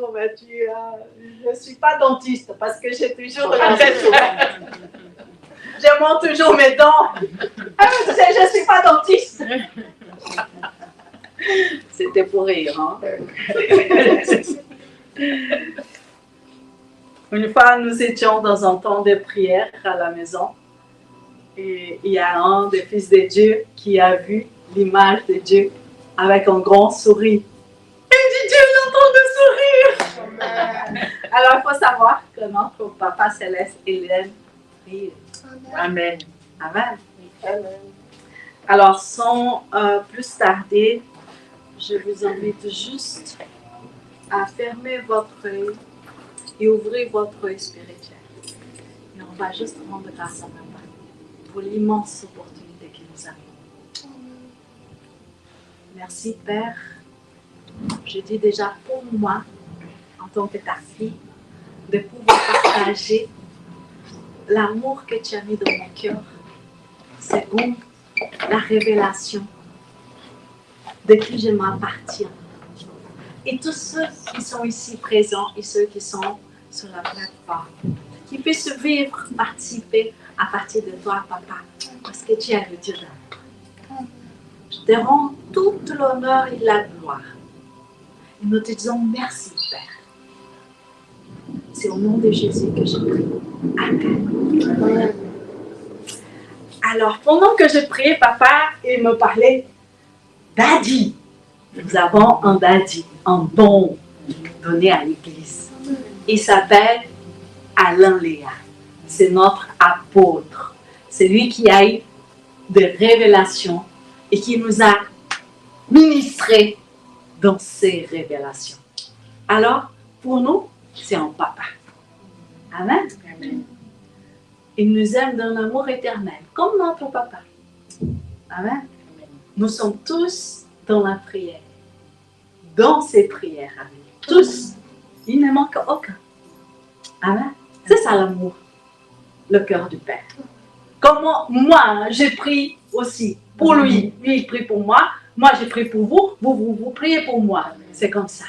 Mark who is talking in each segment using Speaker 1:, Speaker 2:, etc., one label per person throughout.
Speaker 1: bonjour, je ne suis pas dentiste parce que j'ai toujours la tête. Je monte toujours mes dents. Ah, tu sais, je ne suis pas dentiste. C'était pour rire, hein? Une fois, nous étions dans un temps de prière à la maison. Et il y a un des fils de Dieu qui a vu l'image de Dieu avec un grand sourire. Il dit, Dieu est en train de sourire. Alors, il faut savoir que notre Papa Céleste, il aime rire.
Speaker 2: Amen.
Speaker 1: Amen. Alors, sans plus tarder, je vous invite juste à fermer votre œil et ouvrir votre œil spirituel. Et on va juste rendre grâce à Papa pour l'immense opportunité qu'il nous a donnée. Merci Père. Je dis déjà pour moi, en tant que ta fille, de pouvoir partager l'amour que tu as mis dans mon cœur, según la révélation de qui je m'appartiens. Et tous ceux qui sont ici présents et ceux qui sont sur la plateforme, qui puissent vivre, participer à partir de toi, Papa, parce que tu es le Dieu d'amour. Je te rends toute l'honneur et la gloire. Et nous te disons merci, Père. C'est au nom de Jésus que je prie. Amen. Alors, pendant que je priais, Papa, il me parlait Daddy. Nous avons un Daddy, un don donné à l'Église. Il s'appelle Alain Léa. C'est notre apôtre. C'est lui qui a eu des révélations et qui nous a ministré dans ces révélations. Alors, pour nous, c'est un papa. Amen.
Speaker 2: Amen.
Speaker 1: Il nous aime d'un amour éternel, comme notre papa. Amen. Nous sommes tous dans la prière, dans ces prières avec lui. Tous. Il ne manque aucun. Amen. C'est ça l'amour, le cœur du Père. Comment moi, j'ai pris aussi pour lui. Lui, il prie pour moi. Moi, j'ai prié pour vous. Vous priez pour moi. C'est comme ça.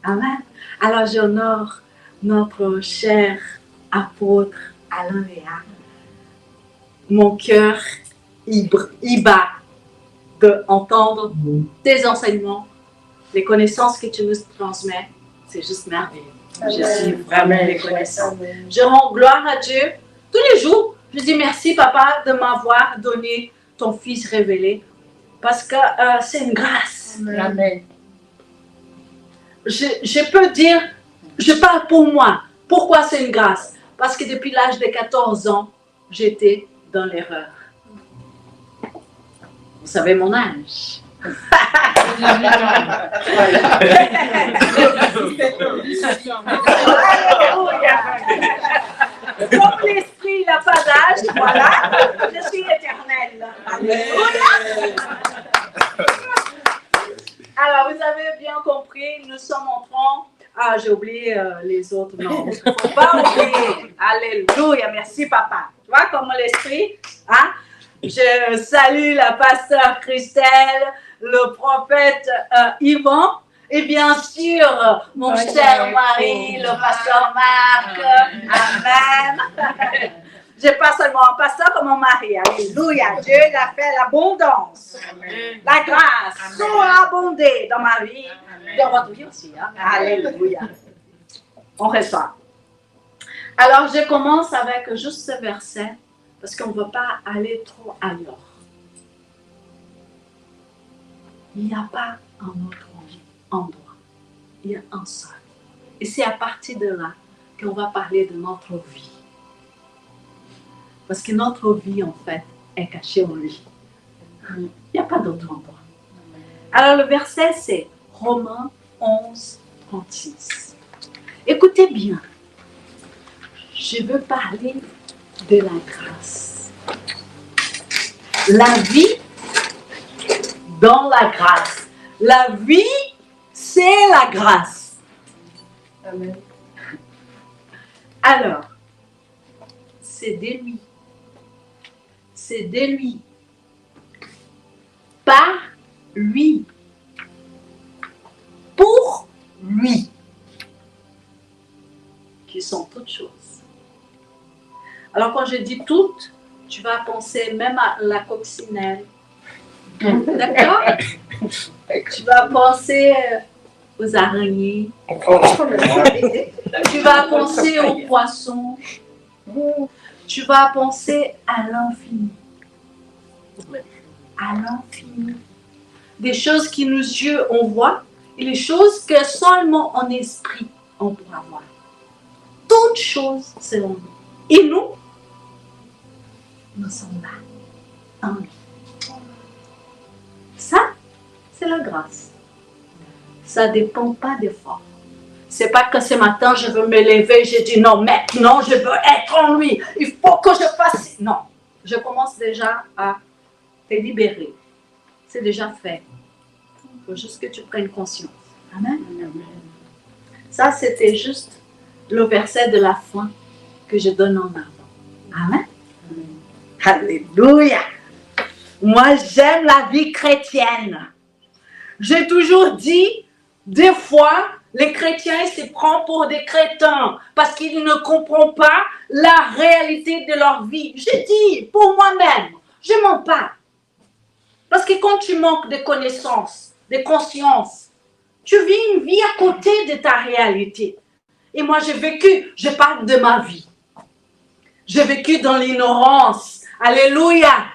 Speaker 1: Amen. Alors, j'honore notre cher apôtre Alain Léa. Mon cœur, il bat d'entendre tes enseignements, les connaissances que tu nous transmets. C'est juste merveilleux. Je suis vraiment reconnaissante. Je rends gloire à Dieu tous les jours. Je dis merci, Papa, de m'avoir donné ton Fils révélé. Parce que c'est une grâce.
Speaker 2: Amen.
Speaker 1: Je peux dire, je parle pour moi. Pourquoi c'est une grâce? Parce que depuis l'âge de 14 ans, j'étais dans l'erreur. Vous savez mon âge. Comme l'esprit n'a pas d'âge, voilà, je suis éternelle. Alors, vous avez bien compris, nous sommes en train... Ah, j'ai oublié les autres. Non, il ne faut pas oublier. Alléluia, merci papa. Tu vois comment l'esprit, hein? Je salue la pasteur Christelle, le prophète Yvan, et bien sûr, mon cher mari, le pasteur Marc. Amen. Je n'ai pas seulement un pasteur comme mon mari. Alléluia. Dieu a fait l'abondance. La grâce surabondée dans ma vie. Dans votre vie aussi. Hein? Alléluia. On reçoit. Alors, je commence avec juste ce verset parce qu'on ne veut pas aller trop ailleurs. Il n'y a pas un autre endroit. Il y a un seul. Et c'est à partir de là qu'on va parler de notre vie. Parce que notre vie, en fait, est cachée en lui. Il n'y a pas d'autre endroit. Alors, le verset, c'est Romains 11, 36. Écoutez bien. Je veux parler de la grâce. La vie dans la grâce. La vie, c'est la grâce.
Speaker 2: Amen.
Speaker 1: Alors, c'est de lui. C'est de lui. Par lui. Pour lui. qui sont toutes choses. Alors quand je dis toutes, tu vas penser même à la coccinelle. D'accord? Tu vas penser aux araignées. Tu vas penser aux poissons. Tu vas penser à l'infini. À l'infini. Des choses qui nos yeux on voit et les choses que seulement en esprit on pourra voir. Toutes choses selon nous. Et nous sommes là, en lui. Ça, c'est la grâce. Ça ne dépend pas d'efforts. C'est pas que ce matin, je veux me lever, j'ai dit non, maintenant, je veux être en lui. Il faut que je fasse... Non, je commence déjà à te libérer. C'est déjà fait. Il faut juste que tu prennes conscience. Amen. Ça, c'était juste le verset de la fin que je donne en avant. Amen. Alléluia. Moi, j'aime la vie chrétienne. J'ai toujours dit, des fois, les chrétiens ils se prennent pour des crétins parce qu'ils ne comprennent pas la réalité de leur vie. J'ai dit, pour moi-même, je ne mens pas. Parce que quand tu manques de connaissances, de conscience, tu vis une vie à côté de ta réalité. Et moi, j'ai vécu, je parle de ma vie. J'ai vécu dans l'ignorance. Alléluia.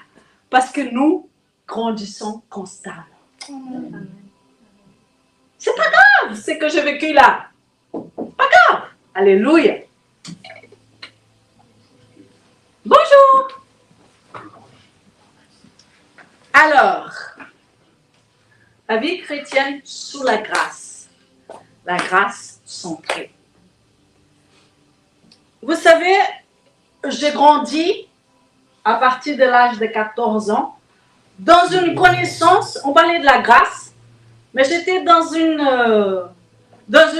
Speaker 1: Parce que nous grandissons constamment. C'est pas grave ce que j'ai vécu là. Pas grave. Alléluia. Bonjour. Alors, la vie chrétienne sous la grâce. La grâce centrée. Vous savez, j'ai grandi à partir de l'âge de 14 ans dans une connaissance, on parlait de la grâce, mais j'étais dans une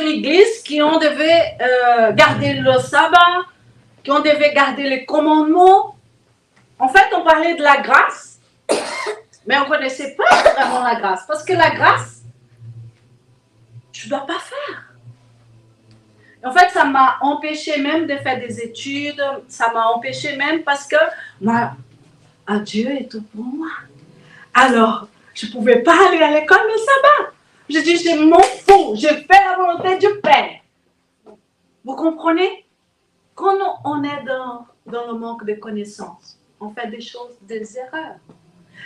Speaker 1: église qui on devait garder le sabbat, qui on devait garder les commandements. En fait, on parlait de la grâce, mais on ne connaissait pas vraiment la grâce. Parce que la grâce, tu ne dois pas faire. En fait, ça m'a empêché même de faire des études, ça m'a empêché même parce que moi, Dieu est tout pour moi. Alors, je ne pouvais pas aller à l'école le sabbat. Je dis, je m'en fous, je fais la volonté du Père. Vous comprenez? Quand on est dans le manque de connaissances, on fait des choses, des erreurs.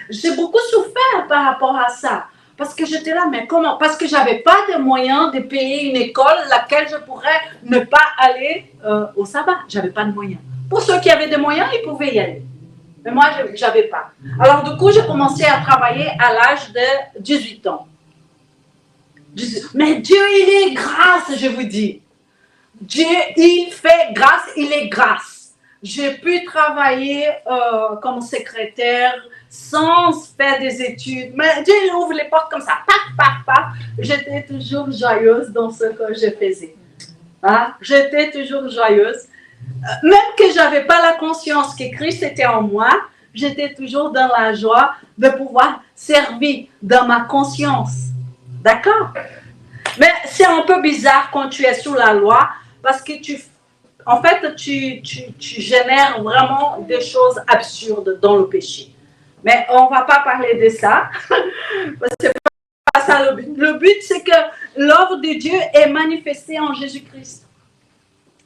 Speaker 1: J'ai beaucoup souffert par rapport à ça. Parce que j'étais là, mais comment? Parce que je n'avais pas de moyens de payer une école laquelle je pourrais ne pas aller au sabbat. Je n'avais pas de moyens. Pour ceux qui avaient des moyens, ils pouvaient y aller. Mais moi, je n'avais pas. Alors du coup, j'ai commencé à travailler à l'âge de 18 ans. Mais Dieu, il est grâce, je vous dis. Dieu, il fait grâce, il est grâce. J'ai pu travailler comme secrétaire sans faire des études. Mais Dieu il ouvre les portes comme ça. Paf, paf, paf. J'étais toujours joyeuse dans ce que je faisais. Hein? J'étais toujours joyeuse. Même que je n'avais pas la conscience que Christ était en moi, j'étais toujours dans la joie de pouvoir servir dans ma conscience. D'accord? Mais c'est un peu bizarre quand tu es sous la loi parce que tu génères vraiment des choses absurdes dans le péché. Mais on ne va pas parler de ça. C'est pas ça le but. Le but, c'est que l'œuvre de Dieu est manifestée en Jésus-Christ.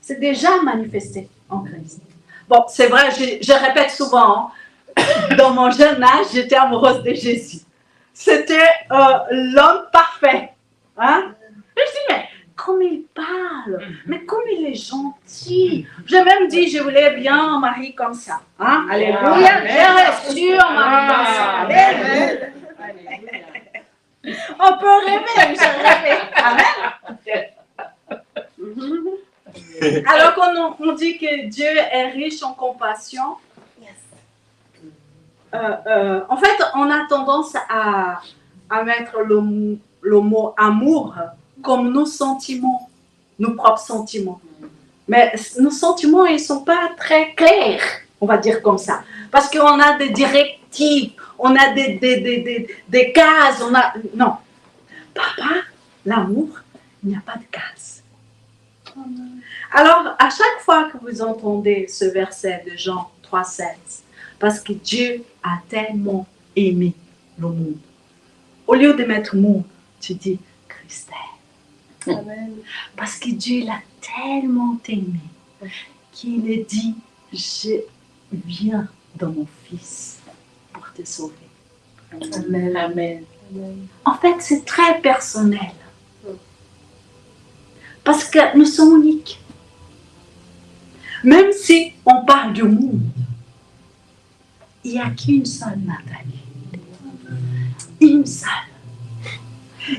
Speaker 1: C'est déjà manifesté en Christ. Bon, c'est vrai, je répète souvent, hein, dans mon jeune âge, j'étais amoureuse de Jésus. C'était l'homme parfait. Hein? Je dis, mais comme il parle, mais comme il est gentil. J'ai même dit, je voulais bien un mari comme ça. Hein? Alléluia, j'ai reçu un mari comme ça. Alléluia. On peut rêver, je rêve. Amen. Alors quand on dit que Dieu est riche en compassion, en fait, on a tendance à mettre le mot amour comme nos sentiments, nos propres sentiments. Mais nos sentiments, ils ne sont pas très clairs, on va dire comme ça. Parce qu'on a des directives, on a des cases, on a... Non. Papa, l'amour, il n'y a pas de cases. Alors, à chaque fois que vous entendez ce verset de Jean 3,16, parce que Dieu a tellement aimé le monde, au lieu de mettre monde, tu dis Christ.
Speaker 2: Amen.
Speaker 1: Parce que Dieu l'a tellement aimé qu'il a dit, je viens dans mon Fils pour te sauver.
Speaker 2: Amen. Amen.
Speaker 1: En fait, c'est très personnel. Parce que nous sommes uniques. Même si on parle du monde, il n'y a qu'une seule Nathalie. Une seule.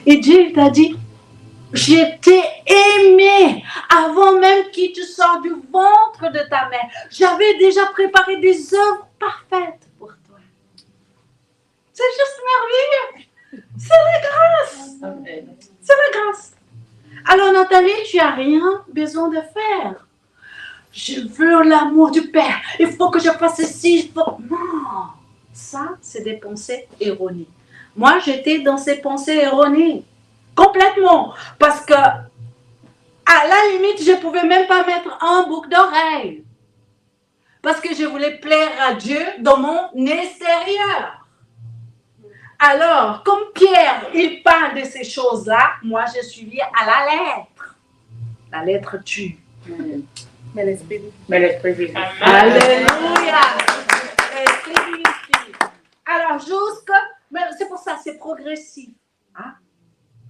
Speaker 1: Et Dieu t'a dit, je t'ai aimé avant même qu'il te sorte du ventre de ta mère. J'avais déjà préparé des œuvres parfaites pour toi. C'est juste merveilleux. C'est la grâce.
Speaker 2: Amen.
Speaker 1: C'est la grâce. Alors Nathalie, tu n'as rien besoin de faire. Je veux l'amour du Père. Il faut que je fasse ceci. Non. Ça, c'est des pensées erronées. Moi, j'étais dans ces pensées erronées. Complètement. Parce que, à la limite, je ne pouvais même pas mettre un boucle d'oreille. Parce que je voulais plaire à Dieu dans mon extérieur. Alors, comme Pierre, il parle de ces choses-là, moi, je suis à la lettre. La lettre tue.
Speaker 2: Mais l'esprit vivant.
Speaker 1: Alléluia. L'esprit vivifie. Alors, mais c'est pour ça, c'est progressif. Hein?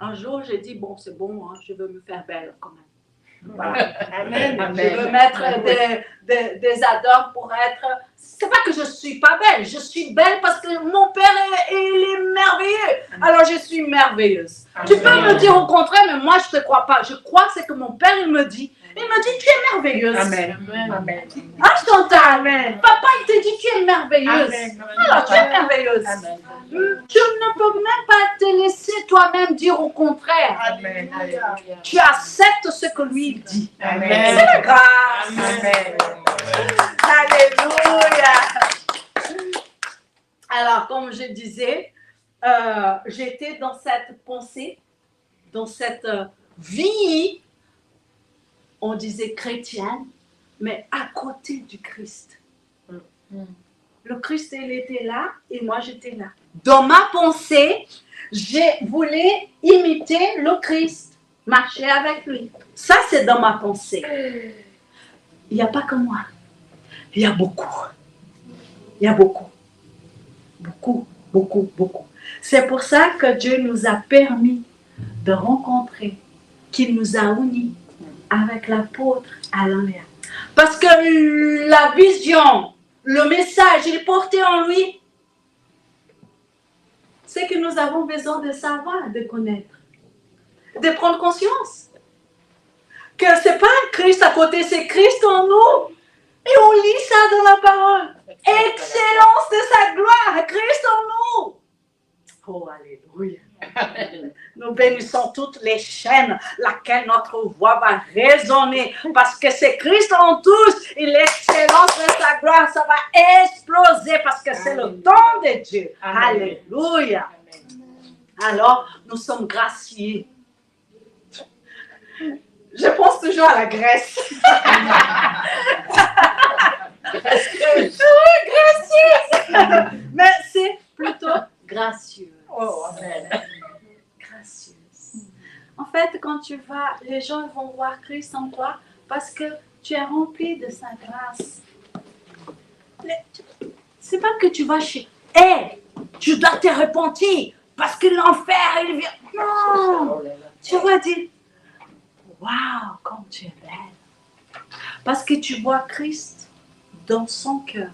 Speaker 1: Un jour, j'ai dit, bon, c'est bon, hein, je veux me faire belle quand même. Voilà.
Speaker 2: Amen.
Speaker 1: Je veux mettre des adornes pour être... C'est pas que je suis pas belle, je suis belle parce que mon père, il est merveilleux. Alors, je suis merveilleuse.
Speaker 2: Amen.
Speaker 1: Tu peux me dire au contraire, mais moi, je ne te crois pas. Je crois que c'est que mon père, il me dit, tu es merveilleuse.
Speaker 2: Amen. Amen.
Speaker 1: Ah, je t'entends. Amen. Papa, il te dit, tu es merveilleuse.
Speaker 2: Amen.
Speaker 1: Alors, tu es merveilleuse.
Speaker 2: Amen.
Speaker 1: Tu ne peux même pas te laisser toi-même dire au contraire.
Speaker 2: Amen.
Speaker 1: Tu acceptes ce que lui dit.
Speaker 2: Amen.
Speaker 1: C'est la grâce.
Speaker 2: Amen.
Speaker 1: Alléluia. Alors, comme je disais, j'étais dans cette pensée, dans cette vie, on disait chrétienne, mais à côté du Christ. Le Christ, il était là et moi, j'étais là. Dans ma pensée, je voulais imiter le Christ, marcher avec lui. Ça, c'est dans ma pensée. Il n'y a pas que moi. Il y a beaucoup. Il y a beaucoup. Beaucoup, beaucoup, beaucoup. C'est pour ça que Dieu nous a permis de rencontrer, qu'il nous a unis avec l'apôtre Alain. Parce que la vision, le message, il portait en lui. C'est que nous avons besoin de savoir, de connaître, de prendre conscience. Que ce n'est pas Christ à côté, c'est Christ en nous. Et on lit ça dans la parole. Excellence de sa gloire, Christ en nous. Oh, alléluia. Nous bénissons toutes les chaînes, laquelle notre voix va résonner, parce que c'est Christ en tous, et l'excellence de sa gloire, ça va exploser, parce que c'est le don de Dieu.
Speaker 2: Amen.
Speaker 1: Alléluia. Alors, nous sommes graciés. Je pense toujours à la Grèce. Gracieuse. Mais c'est plutôt gracieux.
Speaker 2: Oh, amen.
Speaker 1: Gracieuse. En fait, quand tu vas, les gens vont voir Christ en toi parce que tu es rempli de sa grâce. C'est pas que tu vas chez... tu dois te repentir parce que l'enfer, il vient... Non. Tu vas dire, waouh, comme tu es belle. Parce que tu vois Christ dans son cœur.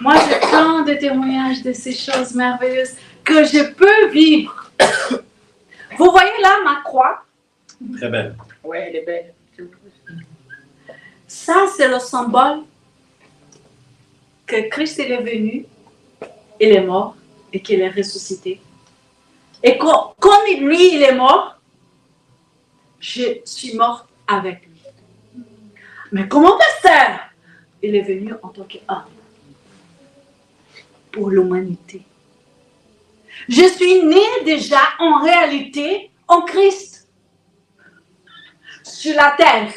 Speaker 1: Moi, j'ai plein de témoignages de ces choses merveilleuses que je peux vivre. Vous voyez là ma croix?
Speaker 3: Très belle.
Speaker 2: Oui, elle est belle.
Speaker 1: Ça, c'est le symbole que Christ il est venu, il est mort et qu'il est ressuscité. Et comme lui, il est mort, je suis morte avec lui. Mais comment pasteur? Il est venu en tant qu'homme pour l'humanité. Je suis née déjà en réalité en Christ. sur la terre.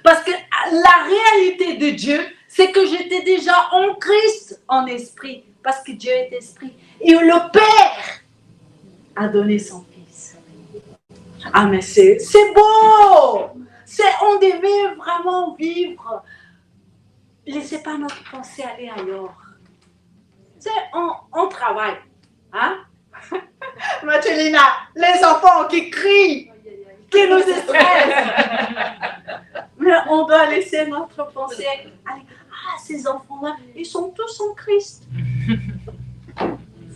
Speaker 1: Parce que la réalité de Dieu, c'est que j'étais déjà en Christ, en esprit. Parce que Dieu est esprit. Et le Père a donné son Fils. Ah, mais c'est beau! On devait vraiment vivre. Laissez pas notre pensée aller ailleurs. On travaille. Hein? Mathilina, les enfants qui crient, qui nous stressent. Mais on doit laisser notre pensée aller. Ah, ces enfants-là, ils sont tous en Christ.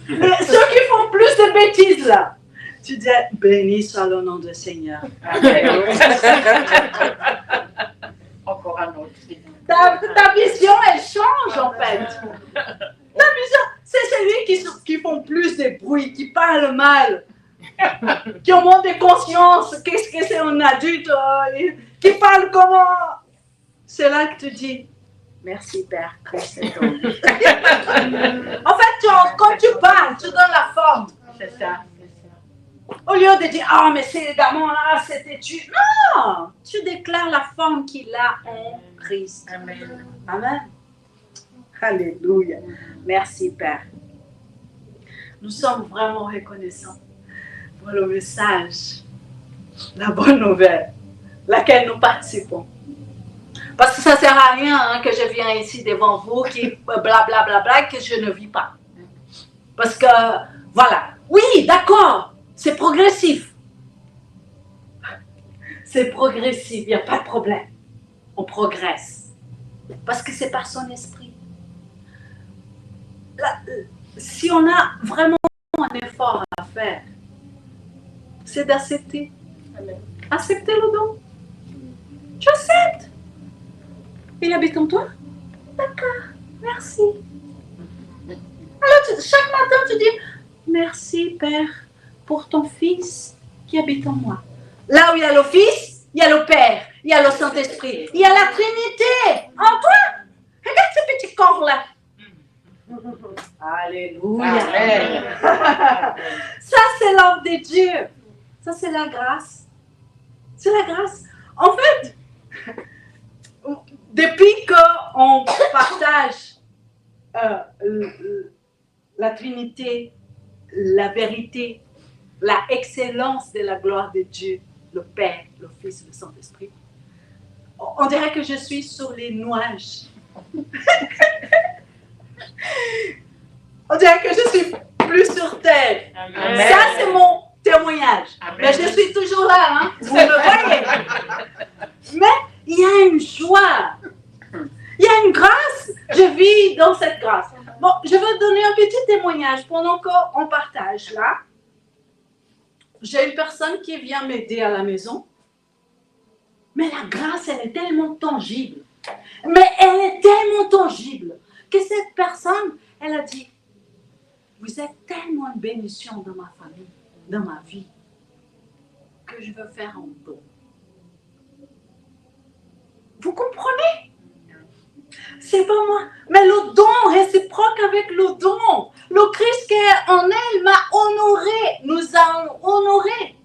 Speaker 1: Mais ceux qui font plus de bêtises là, tu dis, béni soit le nom du Seigneur.
Speaker 2: Encore un autre.
Speaker 1: Ta vision, elle change en fait. Ta vision, c'est celui qui font plus de bruit, qui parlent mal, qui ont moins de conscience. Qu'est-ce que c'est un adulte qui parle comment? C'est là que tu dis, merci Père, Christ est ton. En fait, quand tu parles, tu donnes la forme.
Speaker 2: C'est ça.
Speaker 1: Au lieu de dire, ah, mais c'est également là, c'était tu. Non, tu déclares la forme qu'il a en Christ.
Speaker 2: Amen.
Speaker 1: Amen. Alléluia. Merci, Père. Nous sommes vraiment reconnaissants pour le message, la bonne nouvelle, laquelle nous participons. Parce que ça ne sert à rien que je viens ici devant vous, qui blablabla, que je ne vis pas. Parce que, voilà. Oui, d'accord. C'est progressif. C'est progressif, il n'y a pas de problème. On progresse. Parce que c'est par son esprit. Là, si on a vraiment un effort à faire, c'est d'accepter. Accepter le don. Tu acceptes. Il habite en toi? D'accord, merci. Alors, chaque matin, tu dis, merci Père, pour ton Fils qui habite en moi. Là où il y a le Fils, il y a le Père, il y a le Saint-Esprit, il y a la Trinité en toi. Regarde ce petit corps-là. Alléluia.
Speaker 2: Amen.
Speaker 1: Ça, c'est l'œuvre de Dieu. Ça, c'est la grâce. C'est la grâce. En fait, depuis qu'on partage la Trinité, la vérité, la excellence de la gloire de Dieu, le Père, le Fils et le Saint-Esprit, on dirait que je suis sur les nuages. On dirait que je suis plus sur terre.
Speaker 2: Amen.
Speaker 1: Ça, c'est mon témoignage.
Speaker 2: Amen.
Speaker 1: Mais je suis toujours là, hein? Vous me voyez. Mais il y a une joie. Il y a une grâce. Je vis dans cette grâce. Bon, je vais donner un petit témoignage pendant qu'on partage là. J'ai une personne qui vient m'aider à la maison. Mais la grâce, elle est tellement tangible. Mais elle est tellement tangible que cette personne, elle a dit, vous êtes tellement une bénédiction dans ma famille, dans ma vie, que je veux faire un don. Vous comprenez? C'est pas moi. Mais le don réciproque avec le don. Le Christ qui est en elle m'a honoré, nous a honoré.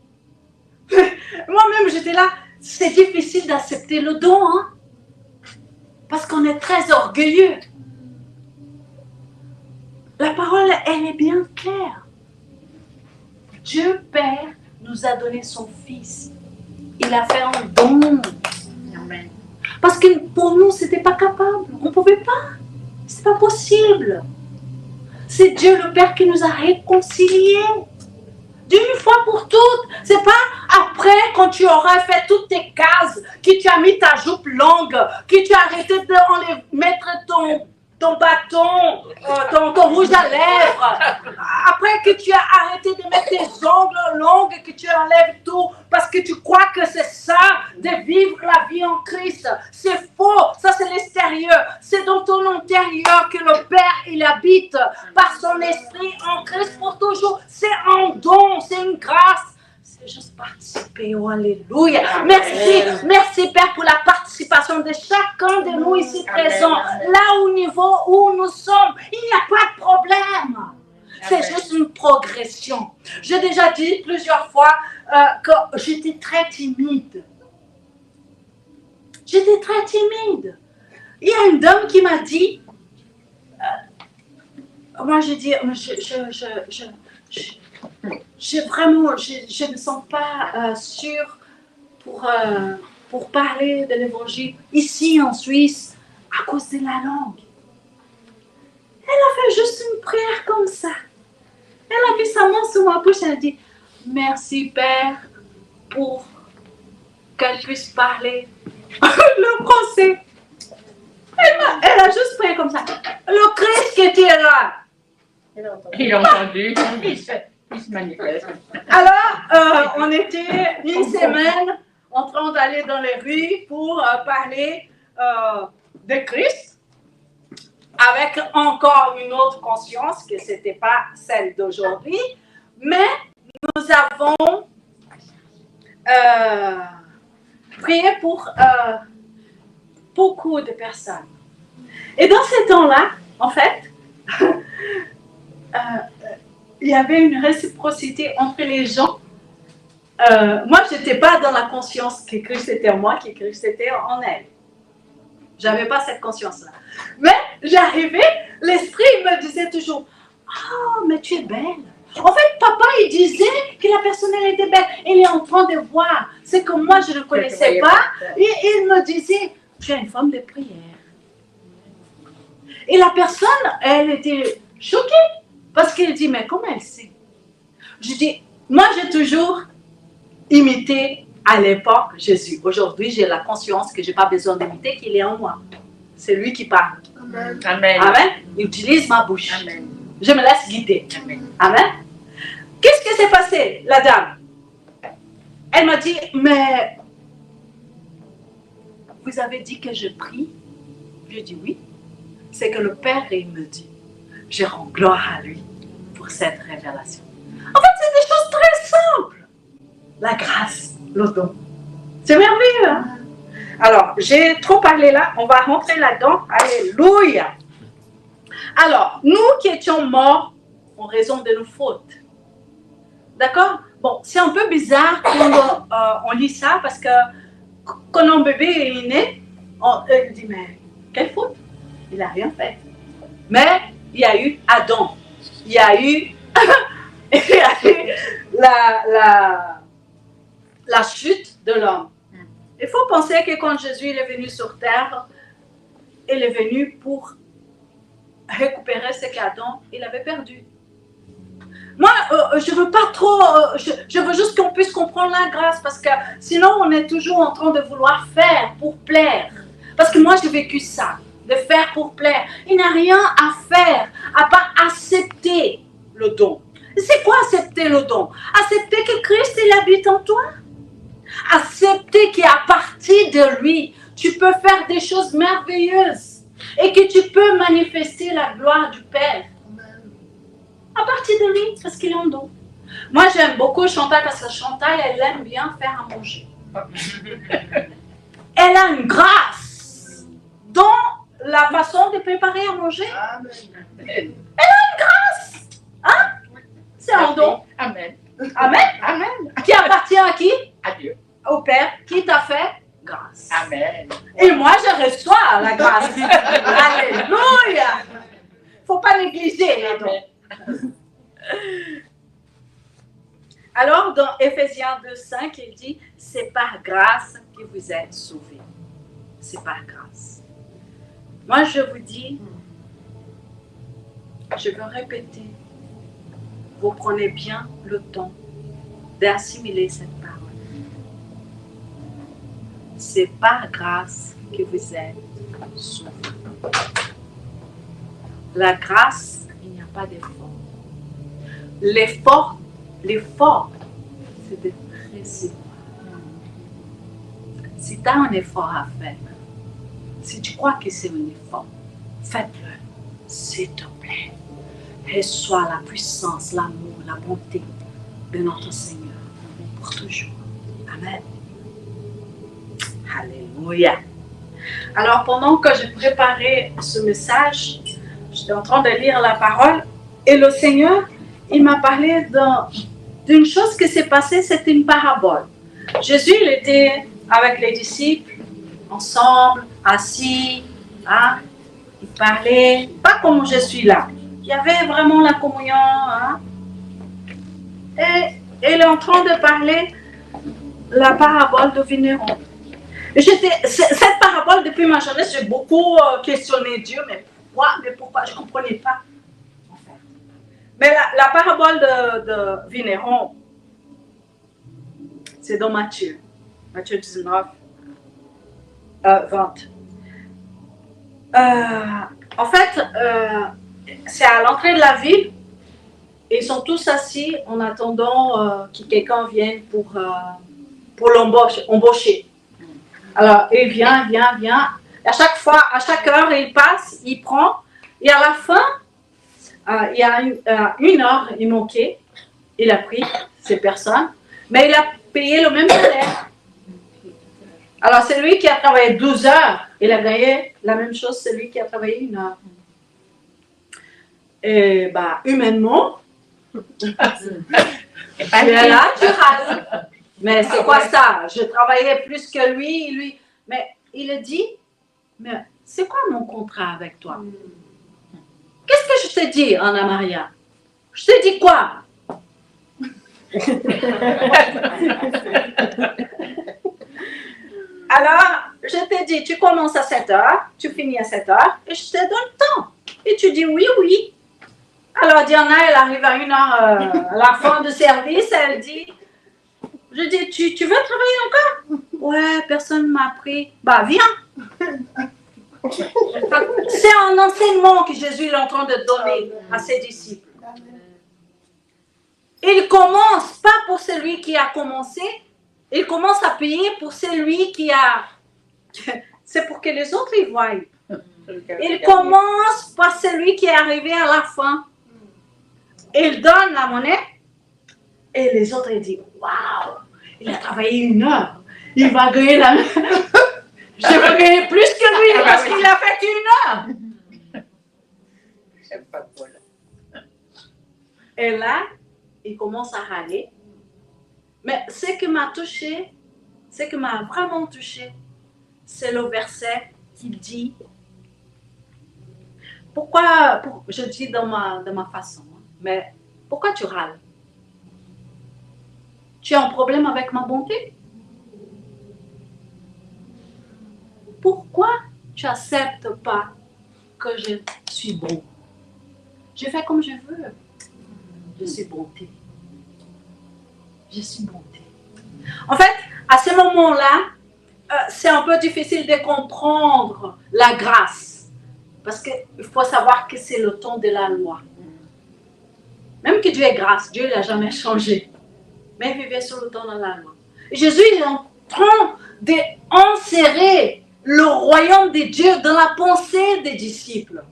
Speaker 1: Moi-même, j'étais là. C'est difficile d'accepter le don, hein? Parce qu'on est très orgueilleux. La parole, elle est bien claire. Dieu Père nous a donné son Fils. Il a fait un don.
Speaker 2: Amen.
Speaker 1: Parce que pour nous, c'était pas capable. On ne pouvait pas. C'est pas possible. C'est Dieu le Père qui nous a réconciliés. D'une fois pour toutes. C'est pas après, quand tu auras fait toutes tes cases, que tu as mis ta jupe longue, que tu as arrêté de mettre ton bâton, ton rouge à lèvres. Après que tu as arrêté de mettre tes ongles longs, que tu enlèves tout, parce que tu crois que c'est ça, de vivre la vie en Christ. C'est faux, ça c'est l'extérieur. C'est dans ton intérieur que le Père, il habite par son esprit en Christ pour toujours. C'est un don, c'est une grâce. C'est juste participer, oh alléluia. Merci Père pour la participation de chacun de nous ici présents. Là au niveau où nous sommes, il n'y a pas de problème. C'est juste une progression. J'ai déjà dit plusieurs fois que j'étais très timide. J'étais très timide. Il y a une dame qui m'a dit, moi j'ai dit, je ne me sens pas sûre pour parler de l'évangile ici en Suisse à cause de la langue. Elle a fait juste une prière comme ça. Elle a mis sa main sur ma bouche et elle a dit merci Père pour qu'elle puisse parler le français. Elle a juste prié comme ça. Le Christ qui était là.
Speaker 2: Il a entendu. Il se manifeste.
Speaker 1: Alors, on était une semaine en train d'aller dans les rues pour parler de Christ avec encore une autre conscience que ce n'était pas celle d'aujourd'hui, mais nous avons prié pour beaucoup de personnes. Et dans ces temps-là, en fait, il y avait une réciprocité entre les gens. Moi, je n'étais pas dans la conscience que Christ était en moi, que Christ était en elle. Je n'avais pas cette conscience-là. Mais j'arrivais, l'esprit me disait toujours « Ah, mais tu es belle ». En fait, papa, il disait que la personne, elle était belle. Il est en train de voir ce que moi, je ne connaissais pas. Et il me disait « Tu es une femme de prière ». Et la personne, elle était choquée. Parce qu'elle dit « Mais comment elle sait ?» Je dis « Moi, j'ai toujours imité à l'époque Jésus. Aujourd'hui, j'ai la conscience que je n'ai pas besoin d'imiter, qu'il est en moi. C'est lui qui parle.
Speaker 2: Amen.
Speaker 1: Amen. Il utilise ma bouche.
Speaker 2: Amen.
Speaker 1: Je me laisse guider.
Speaker 2: Amen.
Speaker 1: Amen. Qu'est-ce qui s'est passé, la dame? Elle m'a dit, mais vous avez dit que je prie? Je dis oui. C'est que le Père, il me dit, je rends gloire à lui pour cette révélation. En fait, c'est des choses très simples. La grâce, le don. C'est merveilleux, hein? Alors, j'ai trop parlé là, on va rentrer là-dedans. Alléluia. Alors, nous qui étions morts en raison de nos fautes. D'accord? Bon, c'est un peu bizarre quand on lit ça parce que quand un bébé est né, on dit, mais quelle faute? Il n'a rien fait. Mais il y a eu Adam. Il y a eu, la chute de l'homme. Il faut penser que quand Jésus est venu sur terre, il est venu pour récupérer ce qu'Adam il avait perdu. Moi, je ne veux pas trop, je veux juste qu'on puisse comprendre la grâce parce que sinon on est toujours en train de vouloir faire pour plaire. Parce que moi j'ai vécu ça, de faire pour plaire. Il n'y a rien à faire à part accepter le don. C'est quoi accepter le don? Accepter que Christ il habite en toi. Accepter qu'à partir de lui, tu peux faire des choses merveilleuses et que tu peux manifester la gloire du Père. À partir de lui, parce qu'il est en don. Moi, j'aime beaucoup Chantal parce que Chantal, elle aime bien faire à manger. Elle a une grâce dans la façon de préparer à manger.
Speaker 2: Amen.
Speaker 1: Elle a une grâce. Hein? C'est un don.
Speaker 2: Amen.
Speaker 1: Amen.
Speaker 2: Amen.
Speaker 1: Qui appartient à qui?
Speaker 2: À Dieu.
Speaker 1: Au Père. Qui t'a fait? Grâce.
Speaker 2: Amen.
Speaker 1: Et moi, je reçois la grâce. Alléluia. Faut pas négliger les dons. Alors, dans Éphésiens 2:5, il dit, c'est par grâce que vous êtes sauvés. C'est par grâce. Moi, je vous dis, je veux répéter, vous prenez bien le temps d'assimiler cette parole. C'est par grâce que vous êtes sauvés. La grâce, il n'y a pas d'effort. L'effort, c'est de recevoir. Si tu as un effort à faire, si tu crois que c'est un effort, faites-le, s'il te plaît. Reçois la puissance, l'amour, la bonté de notre Seigneur pour toujours. Amen. Alléluia. Alors, pendant que je préparais ce message, j'étais en train de lire la parole et le Seigneur, il m'a parlé d'une chose qui s'est passée, c'est une parabole. Jésus, il était avec les disciples, ensemble, assis, hein, il parlait, pas comme je suis là. Il y avait vraiment la communion, hein, et il est en train de parler la parabole de vigneron. Cette parabole, depuis ma jeunesse, j'ai beaucoup questionné Dieu, mais pourquoi, je ne comprenais pas. En fait. Mais la parabole de vigneron, c'est dans Matthieu 19, 20. En fait, c'est à l'entrée de la ville. Ils sont tous assis en attendant que quelqu'un vienne pour l'embaucher. Alors, il vient. À chaque fois, à chaque heure, il passe, il prend. Et à la fin, il y a une heure, il manquait. Il a pris ces personnes. Mais il a payé le même salaire. Alors, c'est lui qui a travaillé 12 heures. Il a gagné la même chose, c'est lui qui a travaillé 1 heure. Et humainement, tu es là, tu râles. Mais c'est quoi ça? Je travaillais plus que lui. Mais il a dit, mais c'est quoi mon contrat avec toi? Qu'est-ce que je t'ai dit, Anna Maria? Je t'ai dit quoi? Alors, je t'ai dit, tu commences à 7 heures, tu finis à 7 heures, et je te donne le temps. Et tu dis oui. Alors Diana, elle arrive à 1 heure, à la fin du service, elle dit, je dis, tu veux travailler encore? Ouais, personne ne m'a pris. Viens. C'est un enseignement que Jésus est en train de donner à ses disciples. Il commence pas pour celui qui a commencé, il commence à payer pour celui qui a... C'est pour que les autres y voient. Il commence par celui qui est arrivé à la fin. Il donne la monnaie et les autres ils disent, waouh, il a travaillé 1 heure, il va gagner la même. Je vais gagner plus que lui parce qu'il a fait 1 heure. Et là, il commence à râler. Mais ce qui m'a touché, ce qui m'a vraiment touché, c'est le verset qui dit, je dis de ma façon, mais pourquoi tu râles? Tu as un problème avec ma bonté? Pourquoi tu n'acceptes pas que je suis bon? Je fais comme je veux. Je suis bonté. Je suis bonté. En fait, à ce moment-là, c'est un peu difficile de comprendre la grâce. Parce qu'il faut savoir que c'est le temps de la loi. Même que Dieu est grâce, Dieu n'a jamais changé. Mais il vivait sur le temps de la loi. Et Jésus est en train d'insérer le royaume de Dieu dans la pensée des disciples.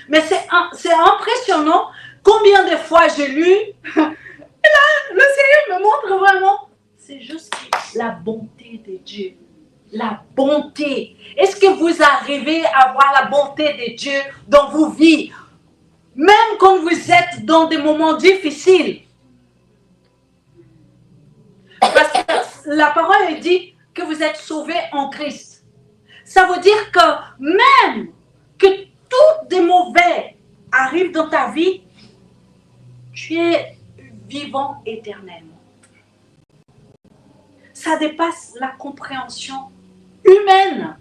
Speaker 1: Mais c'est impressionnant combien de fois j'ai lu. Et là, le Seigneur me montre vraiment. C'est juste la bonté de Dieu. La bonté. Est-ce que vous arrivez à voir la bonté de Dieu dans vos vies? Même quand vous êtes dans des moments difficiles. Parce que la parole dit que vous êtes sauvés en Christ. Ça veut dire que même que tout des mauvais arrive dans ta vie, tu es vivant éternellement. Ça dépasse la compréhension humaine.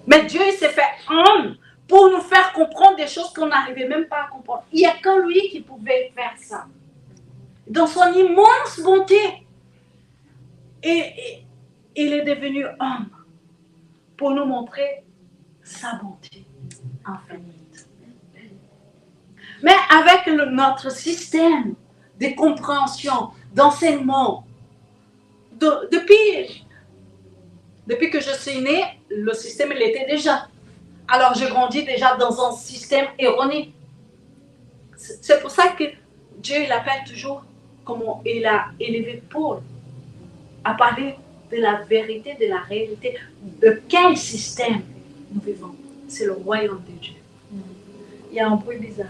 Speaker 1: Mais Dieu il s'est fait homme pour nous faire comprendre des choses qu'on n'arrivait même pas à comprendre. Il n'y a que lui qui pouvait faire ça. Dans son immense bonté. Et il est devenu homme pour nous montrer sa bonté infinie. Mais avec notre système de compréhension, d'enseignement, depuis que je suis née, le système il était déjà. Alors j'ai grandi déjà dans un système erroné. C'est pour ça que Dieu il appelle toujours comment il a élevé Paul à parler de la vérité, de la réalité. De quel système nous vivons? C'est le royaume de Dieu. Il y a un bruit bizarre.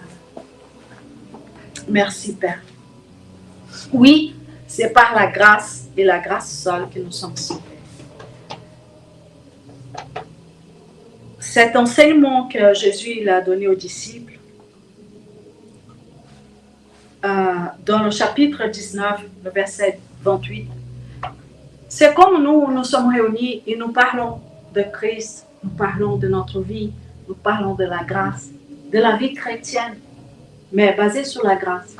Speaker 1: Merci Père. Oui, c'est par la grâce et la grâce seule que nous sommes sauvés. Cet enseignement que Jésus il a donné aux disciples, dans le chapitre 19, le verset 28, c'est comme nous sommes réunis et nous parlons de Christ, nous parlons de notre vie, nous parlons de la grâce, de la vie chrétienne, mais basée sur la grâce.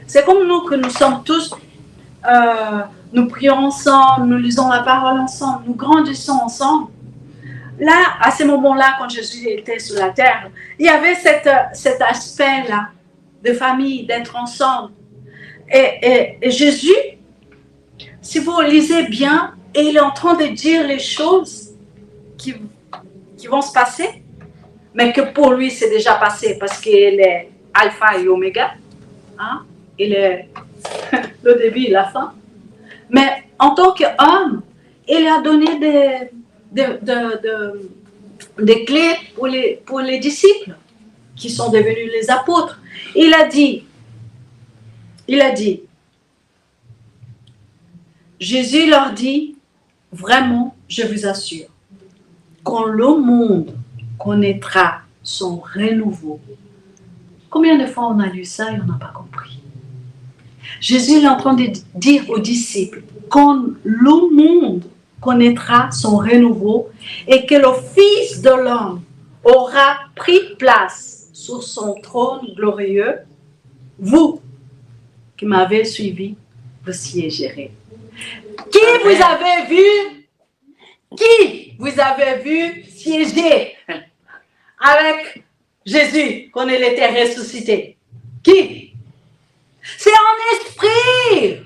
Speaker 1: C'est comme nous que nous sommes tous, nous prions ensemble, nous lisons la parole ensemble, nous grandissons ensemble. Là, à ce moment-là, quand Jésus était sur la terre, il y avait cet aspect-là de famille, d'être ensemble. Et Jésus, si vous lisez bien, il est en train de dire les choses qui vont se passer, mais que pour lui, c'est déjà passé parce qu'il est alpha et oméga. Hein? Il est le début et la fin. Mais en tant qu'homme, il a donné des clés pour les disciples qui sont devenus les apôtres. Il a dit, Jésus leur dit, vraiment, je vous assure, quand le monde connaîtra son renouveau. Combien de fois on a lu ça et on n'a pas compris? Jésus est en train de dire aux disciples, quand le monde connaîtra son renouveau et que le Fils de l'homme aura pris place sur son trône glorieux, vous qui m'avez suivi, vous siégerez. Qui vous avez vu siéger avec Jésus quand il était ressuscité? Qui? C'est en esprit.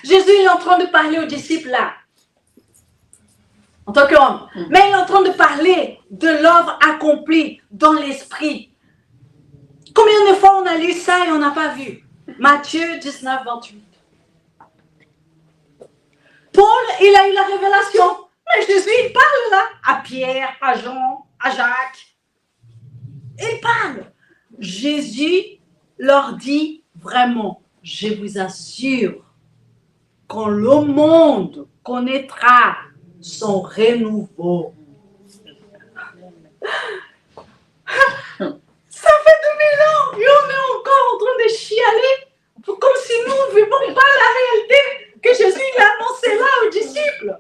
Speaker 1: Jésus est en train de parler aux disciples là, en tant qu'homme. Mais il est en train de parler de l'œuvre accomplie dans l'esprit. Combien de fois on a lu ça et on n'a pas vu? Matthieu 19, 28. Paul, il a eu la révélation. Mais Jésus, il parle là, à Pierre, à Jean, à Jacques. Il parle. Jésus leur dit vraiment, je vous assure, quand le monde connaîtra son renouveau. Ça fait 2000 ans et on est encore en train de chialer comme si nous ne vivons pas la réalité que Jésus l'a annoncé là aux disciples.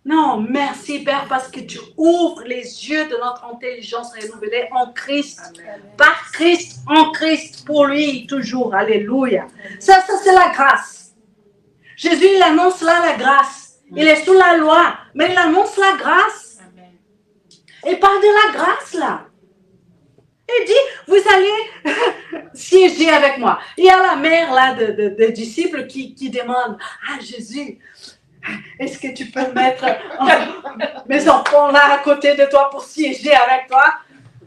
Speaker 1: Non, merci Père parce que tu ouvres les yeux de notre intelligence renouvelée en Christ. Amen. Par Christ, en Christ, pour lui toujours. Alléluia. Ça c'est la grâce. Jésus, il annonce là la grâce. Il est sous la loi, mais il annonce la grâce. Amen. Il parle de la grâce là. Il dit, vous allez siéger avec moi. Il y a la mère là de disciples qui demande, ah Jésus, est-ce que tu peux mettre mes enfants là à côté de toi pour siéger avec toi?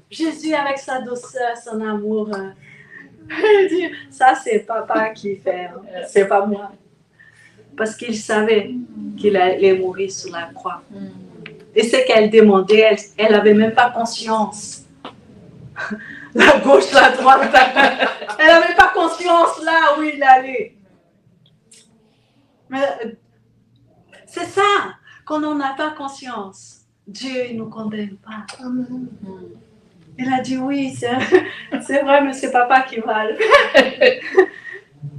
Speaker 1: Jésus avec sa douceur, son amour, il dit, ça c'est papa qui fait, c'est pas moi. Parce qu'il savait qu'il allait mourir sur la croix. Et ce qu'elle demandait, elle n'avait même pas conscience. La gauche, la droite, elle n'avait pas conscience là où il allait. Mais c'est ça, quand on n'a pas conscience, Dieu ne nous condamne pas. Il a dit oui, c'est vrai, mais c'est papa qui va le faire.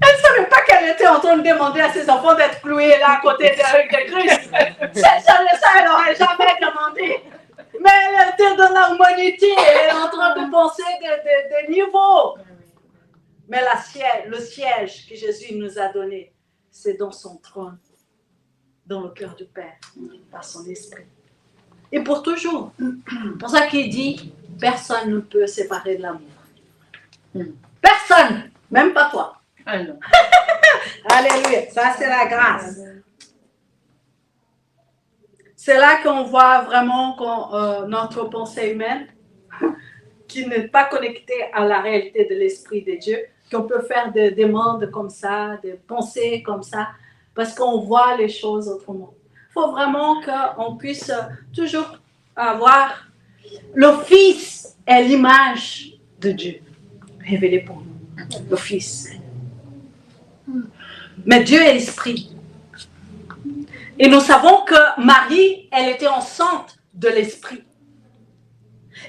Speaker 1: Elle ne savait pas qu'elle était en train de demander à ses enfants d'être cloués là à côté de Christ. Ça, elle n'aurait jamais demandé. Mais elle était dans l'humanité, elle est en train de penser de niveau. Mais le siège que Jésus nous a donné, c'est dans son trône, dans le cœur du Père, par son esprit. Et pour toujours. C'est pour ça qu'il dit, personne ne peut séparer de l'amour. Personne, même pas toi. Alléluia, ça c'est la grâce. C'est là qu'on voit vraiment notre pensée humaine, qui n'est pas connectée à la réalité de l'Esprit de Dieu, qu'on peut faire des demandes comme ça, des pensées comme ça, parce qu'on voit les choses autrement. Il faut vraiment qu'on puisse toujours avoir le Fils est l'image de Dieu révélée pour nous. le Fils. Mais Dieu est esprit. Et nous savons que Marie, elle était enceinte de l'esprit.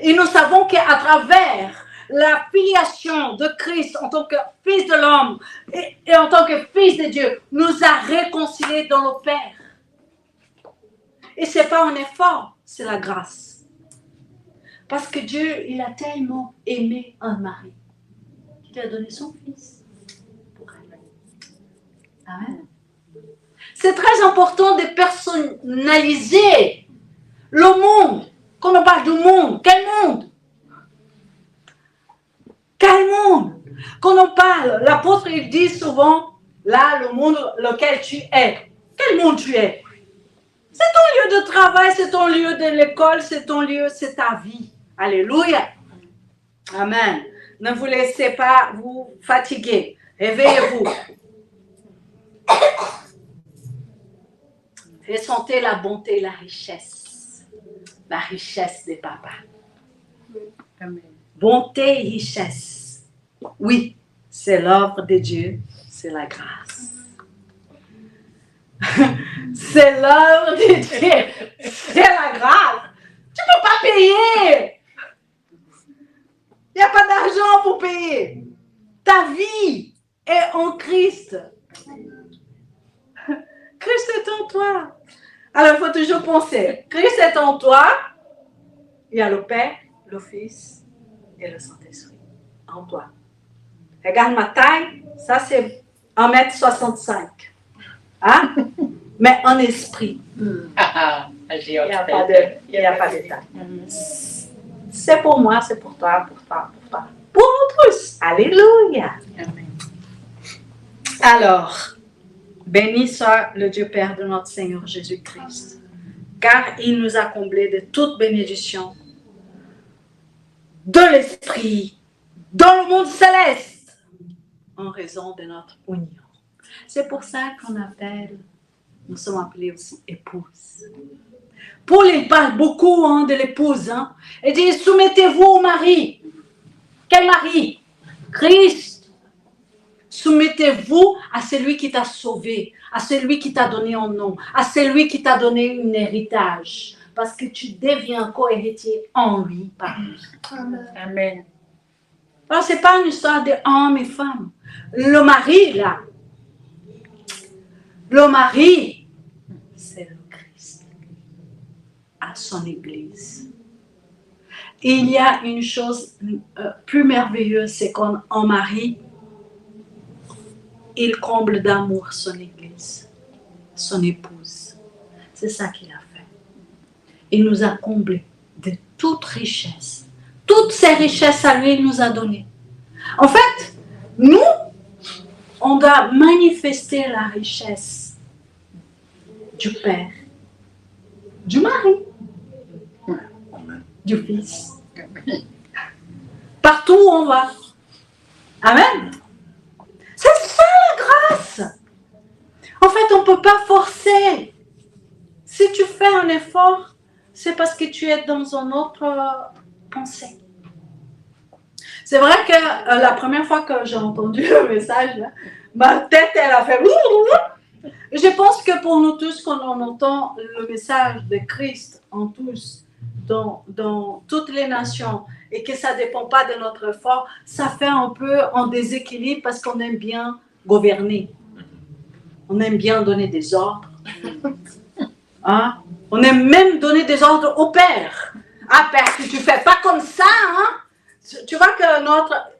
Speaker 1: Et nous savons qu'à travers la filiation de Christ en tant que Fils de l'homme et en tant que Fils de Dieu, nous a réconciliés dans le Père. Et ce n'est pas un effort, c'est la grâce. Parce que Dieu, il a tellement aimé un mari qu'il a donné son Fils pour elle. Amen. C'est très important de personnaliser le monde. Quand on parle du monde, quel monde? Quel monde? Quand on parle, l'apôtre il dit souvent, là, le monde lequel tu es. Quel monde tu es? C'est ton lieu de travail, c'est ton lieu de l'école, c'est ton lieu, c'est ta vie. Alléluia. Amen. Ne vous laissez pas vous fatiguer. Réveillez-vous. Ressentez la bonté et la richesse. La richesse des papas.
Speaker 2: Amen.
Speaker 1: Bonté et richesse. Oui, c'est l'œuvre de Dieu, c'est la grâce. C'est l'œuvre de Dieu, c'est la grâce. Tu ne peux pas payer. Il n'y a pas d'argent pour payer. Ta vie est en Christ. Christ est en toi. Alors, il faut toujours penser, Christ est en toi. Il y a le Père, le Fils et le Saint-Esprit en toi. Regarde ma taille, ça c'est 1m65. Hein? Mais en esprit. Il n'y a pas de taille. C'est pour moi, c'est pour toi, pour toi, pour toi. Pour nous tous. Alléluia.
Speaker 2: Amen.
Speaker 1: Alors, béni soit le Dieu Père de notre Seigneur Jésus-Christ, car il nous a comblés de toute bénédiction de l'Esprit dans le monde céleste en raison de notre union. C'est pour ça qu'on appelle, nous sommes appelés aussi épouses. Paul, il parle beaucoup de l'épouse. Hein. Il dit, soumettez-vous au mari. Quel mari? Christ. Soumettez-vous à celui qui t'a sauvé, à celui qui t'a donné un nom, à celui qui t'a donné un héritage. Parce que tu deviens co-héritier en lui, par lui.
Speaker 2: Amen.
Speaker 1: Alors, ce n'est pas une histoire d'hommes et femmes. Le mari, là, le mari, c'est le Christ à son Église. Et il y a une chose plus merveilleuse, c'est qu'un mari, il comble d'amour son Église, son épouse. C'est ça qu'il a fait. Il nous a comblés de toute richesse. Toutes ces richesses à lui, il nous a données. En fait, nous, on doit manifester la richesse du Père, du mari, du Fils. Partout où on va. Amen. C'est ça la grâce. En fait, on ne peut pas forcer. Si tu fais un effort, c'est parce que tu es dans une autre pensée. C'est vrai que la première fois que j'ai entendu le message, là, ma tête, elle a fait... Je pense que pour nous tous, quand on entend le message de Christ en tous, dans toutes les nations, et que ça ne dépend pas de notre effort, ça fait un peu en déséquilibre parce qu'on aime bien gouverner. On aime bien donner des ordres. Hein? On aime même donner des ordres au Père. Ah, Père, si tu ne fais pas comme ça, hein? Tu vois que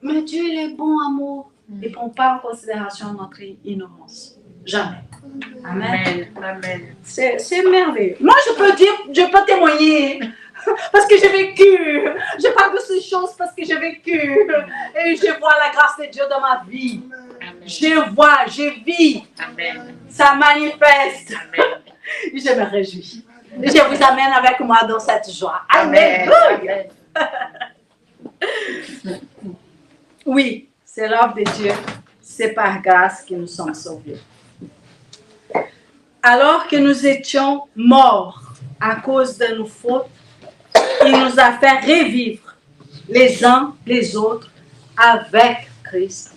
Speaker 1: mais Dieu, il est bon amour. Il ne prend pas en considération notre ignorance. Jamais. Amen.
Speaker 2: Amen.
Speaker 1: C'est merveilleux. Moi, je peux témoigner. Parce que j'ai vécu. Je parle de ces choses parce que j'ai vécu. Et je vois la grâce de Dieu dans ma vie.
Speaker 2: Amen.
Speaker 1: Je vis.
Speaker 2: Amen.
Speaker 1: Ça manifeste.
Speaker 2: Amen.
Speaker 1: Je me réjouis. Et je vous amène avec moi dans cette joie.
Speaker 2: Amen.
Speaker 1: Amen. Oui, c'est l'œuvre de Dieu. C'est par grâce que nous sommes sauvés. Alors que nous étions morts à cause de nos fautes, il nous a fait revivre les uns les autres avec Christ.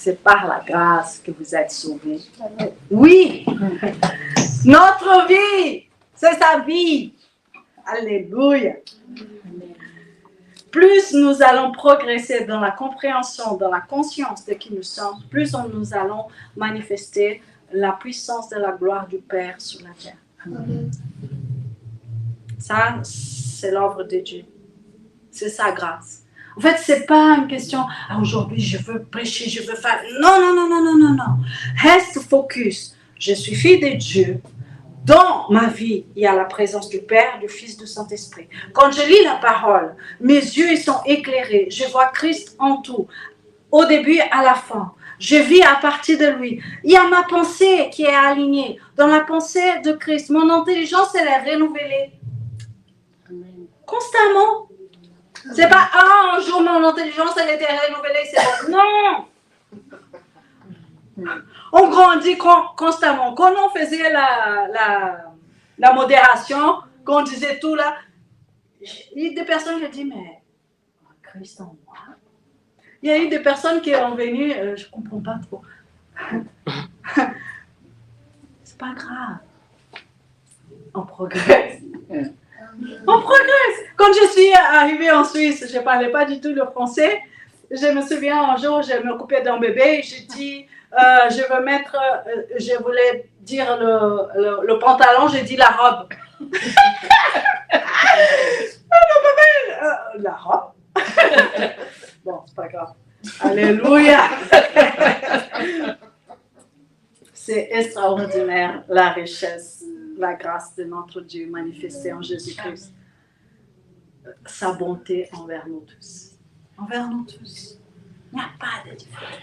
Speaker 1: C'est par la grâce que vous êtes sauvés. Oui, notre vie, c'est sa vie. Alléluia. Plus nous allons progresser dans la compréhension, dans la conscience de qui nous sommes, plus nous allons manifester la puissance de la gloire du Père sur la terre. Amen. Ça, c'est l'œuvre de Dieu. C'est sa grâce. En fait, ce n'est pas une question, aujourd'hui je veux prêcher, je veux faire... Non. Reste focus. Je suis fille de Dieu. Dans ma vie, il y a la présence du Père, du Fils, du Saint-Esprit. Quand je lis la parole, mes yeux ils sont éclairés. Je vois Christ en tout, au début à la fin. Je vis à partir de lui. Il y a ma pensée qui est alignée. Dans la pensée de Christ, mon intelligence, elle est renouvelée. Constamment. C'est pas, un jour mon intelligence, elle était renouvelée, c'est bon. Non. On grandit constamment. Quand on faisait la modération, quand on disait tout là, il y a des personnes qui disent, mais Christ en moi. Il y a eu des personnes qui sont venues, je ne comprends pas trop. C'est pas grave. On progresse. On progresse. Quand je suis arrivée en Suisse, je ne parlais pas du tout le français. Je me souviens un jour, je m'occupais d'un bébé. J'ai dit, je voulais dire le pantalon, j'ai dit la robe. La robe. Bon, c'est pas grave. Alléluia. C'est extraordinaire la richesse, la grâce de notre Dieu manifestée en Jésus-Christ. Sa bonté envers nous tous. Envers nous tous. Il n'y a pas de différence.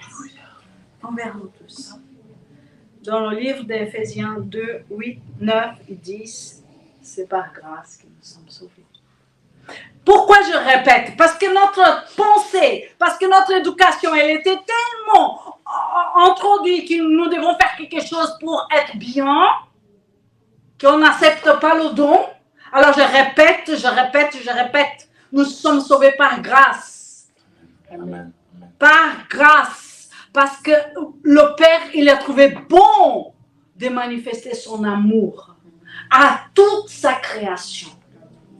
Speaker 1: Envers nous tous. Dans le livre d'Éphésiens 2, 8, 9 et 10, c'est par grâce que nous sommes sauvés. Pourquoi je répète? Parce que notre pensée, parce que notre éducation, elle était tellement introduite que nous devons faire quelque chose pour être bien, qu'on n'accepte pas le don. Alors je répète. Nous sommes sauvés par grâce.
Speaker 2: Amen.
Speaker 1: Par grâce. Parce que le Père, il a trouvé bon de manifester son amour à toute sa création.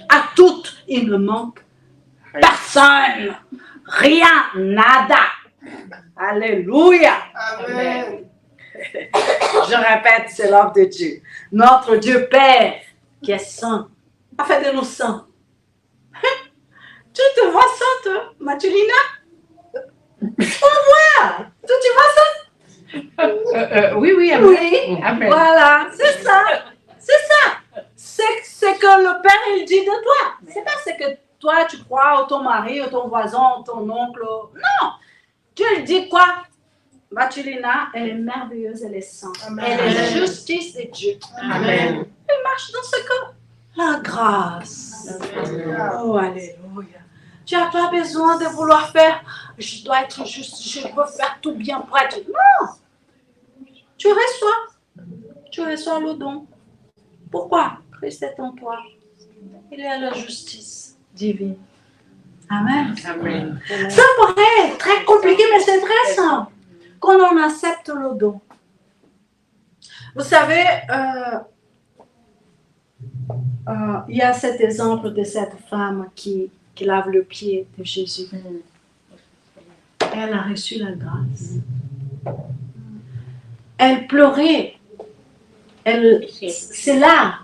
Speaker 1: À toutes, il ne manque personne. Rien, nada. Alléluia.
Speaker 2: Amen.
Speaker 1: Je répète, c'est l'œuvre de Dieu. Notre Dieu Père, qui est saint, a fait de nous saints. Tu te vois sainte, Mathulina? Au revoir. Tu vois ça?
Speaker 2: Oui, amen.
Speaker 1: Oui,
Speaker 2: Amen.
Speaker 1: voilà, c'est ça. C'est que le Père, il dit de toi. C'est pas ce que toi, tu crois, ou ton mari, ou ton voisin, ou ton oncle. Non. Dieu il dit quoi? Mathulina, elle est merveilleuse, elle est sainte.
Speaker 2: Amen.
Speaker 1: Elle est la justice de Dieu.
Speaker 2: Amen.
Speaker 1: Elle marche dans ce corps. La grâce.
Speaker 2: Amen.
Speaker 1: Oh, alléluia. Tu n'as pas besoin de vouloir faire, je dois être juste, je veux faire tout bien pour être. Non. Tu reçois le don. Pourquoi? Christ est en toi. Il est la justice divine. Amen.
Speaker 2: Amen.
Speaker 1: Ça paraît très compliqué, mais c'est très simple. Quand on accepte le don. Vous savez, il y a cet exemple de cette femme qui lave le pied de Jésus. Elle a reçu la grâce. Elle pleurait. C'est là.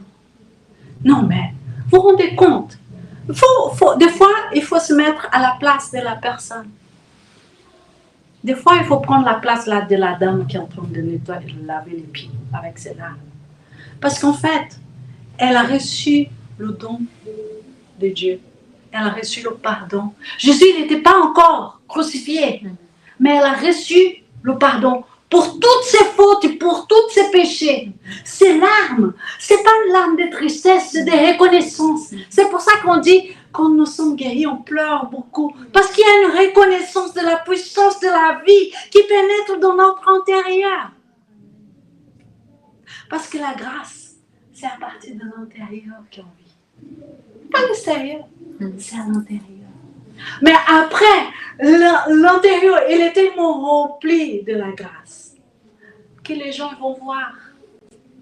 Speaker 1: Non, mais vous vous rendez compte? Des fois, il faut se mettre à la place de la personne. Des fois, il faut prendre la place là, de la dame qui est en train de nettoyer, de laver les pieds avec ses larmes. Parce qu'en fait, elle a reçu le don de Dieu. Elle a reçu le pardon. Jésus n'était pas encore crucifié, mais elle a reçu le pardon pour toutes ses fautes et pour tous ses péchés. Ces larmes, ce n'est pas une larme de tristesse, c'est de reconnaissance. C'est pour ça qu'on dit, quand nous sommes guéris, on pleure beaucoup. Parce qu'il y a une reconnaissance de la puissance de la vie qui pénètre dans notre intérieur. Parce que la grâce, c'est à partir de l'intérieur qu'on vit. Pas l'extérieur, c'est à l'intérieur. Mais après, l'intérieur, il est tellement rempli de la grâce que les gens vont voir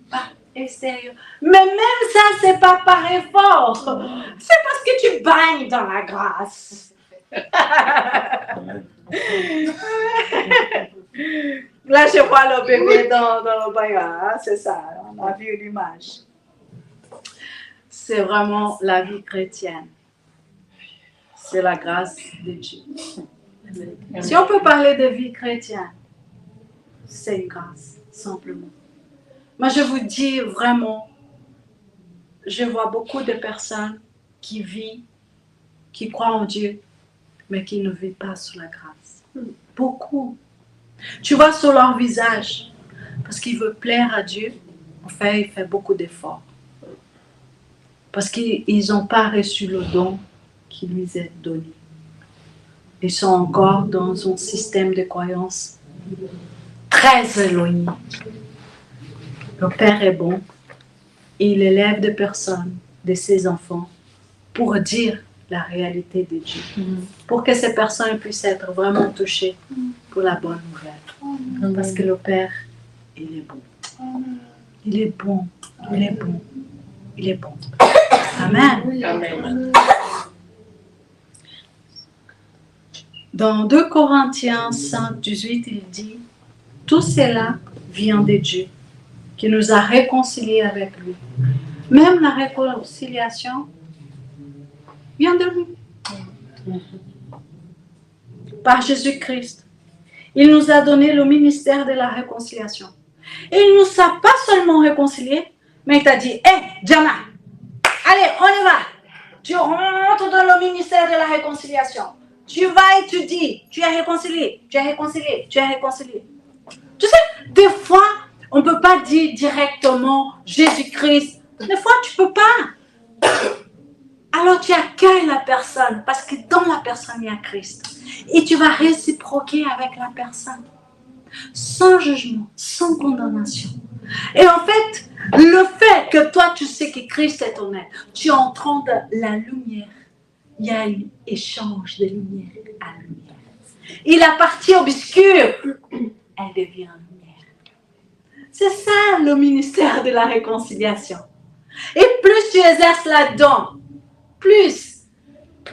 Speaker 1: par extérieur. Mais même ça, c'est pas par effort. C'est parce que tu baignes dans la grâce. Là, je vois le bébé dans le bain. Hein? C'est ça, on a vu l'image. C'est vraiment la vie chrétienne. C'est la grâce de Dieu. Si on peut parler de vie chrétienne, c'est une grâce, simplement. Moi, je vous dis vraiment, je vois beaucoup de personnes qui vivent, qui croient en Dieu, mais qui ne vivent pas sous la grâce. Beaucoup. Tu vois sur leur visage, parce qu'ils veulent plaire à Dieu, en fait, ils font beaucoup d'efforts. Parce qu'ils n'ont pas reçu le don qui lui est donné. Ils sont encore dans un système de croyance très éloigné. Le Père est bon et il élève des personnes, de ses enfants, pour dire la réalité de Dieu. Pour que ces personnes puissent être vraiment touchées pour la bonne nouvelle. Parce que le Père, il est bon. Il est bon. Il est bon. Il est bon. Amen.
Speaker 2: Amen.
Speaker 1: Dans 2 Corinthiens 5, 18, il dit « Tout cela vient de Dieu, qui nous a réconciliés avec lui. » Même la réconciliation vient de lui. Par Jésus-Christ. Il nous a donné le ministère de la réconciliation. Et il ne nous a pas seulement réconciliés, mais il t'a dit « Hé, Diana, allez, on y va. Tu rentres dans le ministère de la réconciliation. Tu vas et tu dis, tu es réconcilié, tu es réconcilié, tu es réconcilié. » Tu sais, des fois, on ne peut pas dire directement Jésus-Christ. Des fois, tu ne peux pas. Alors, tu accueilles la personne, parce que dans la personne, il y a Christ. Et tu vas réciproquer avec la personne. Sans jugement, sans condamnation. Et en fait, le fait que toi, tu sais que Christ est ton aide, tu es en train de la lumière. Il y a un échange de lumière à lumière. Il appartient obscur, elle devient lumière. C'est ça le ministère de la réconciliation. Et plus tu exerces là-dedans, plus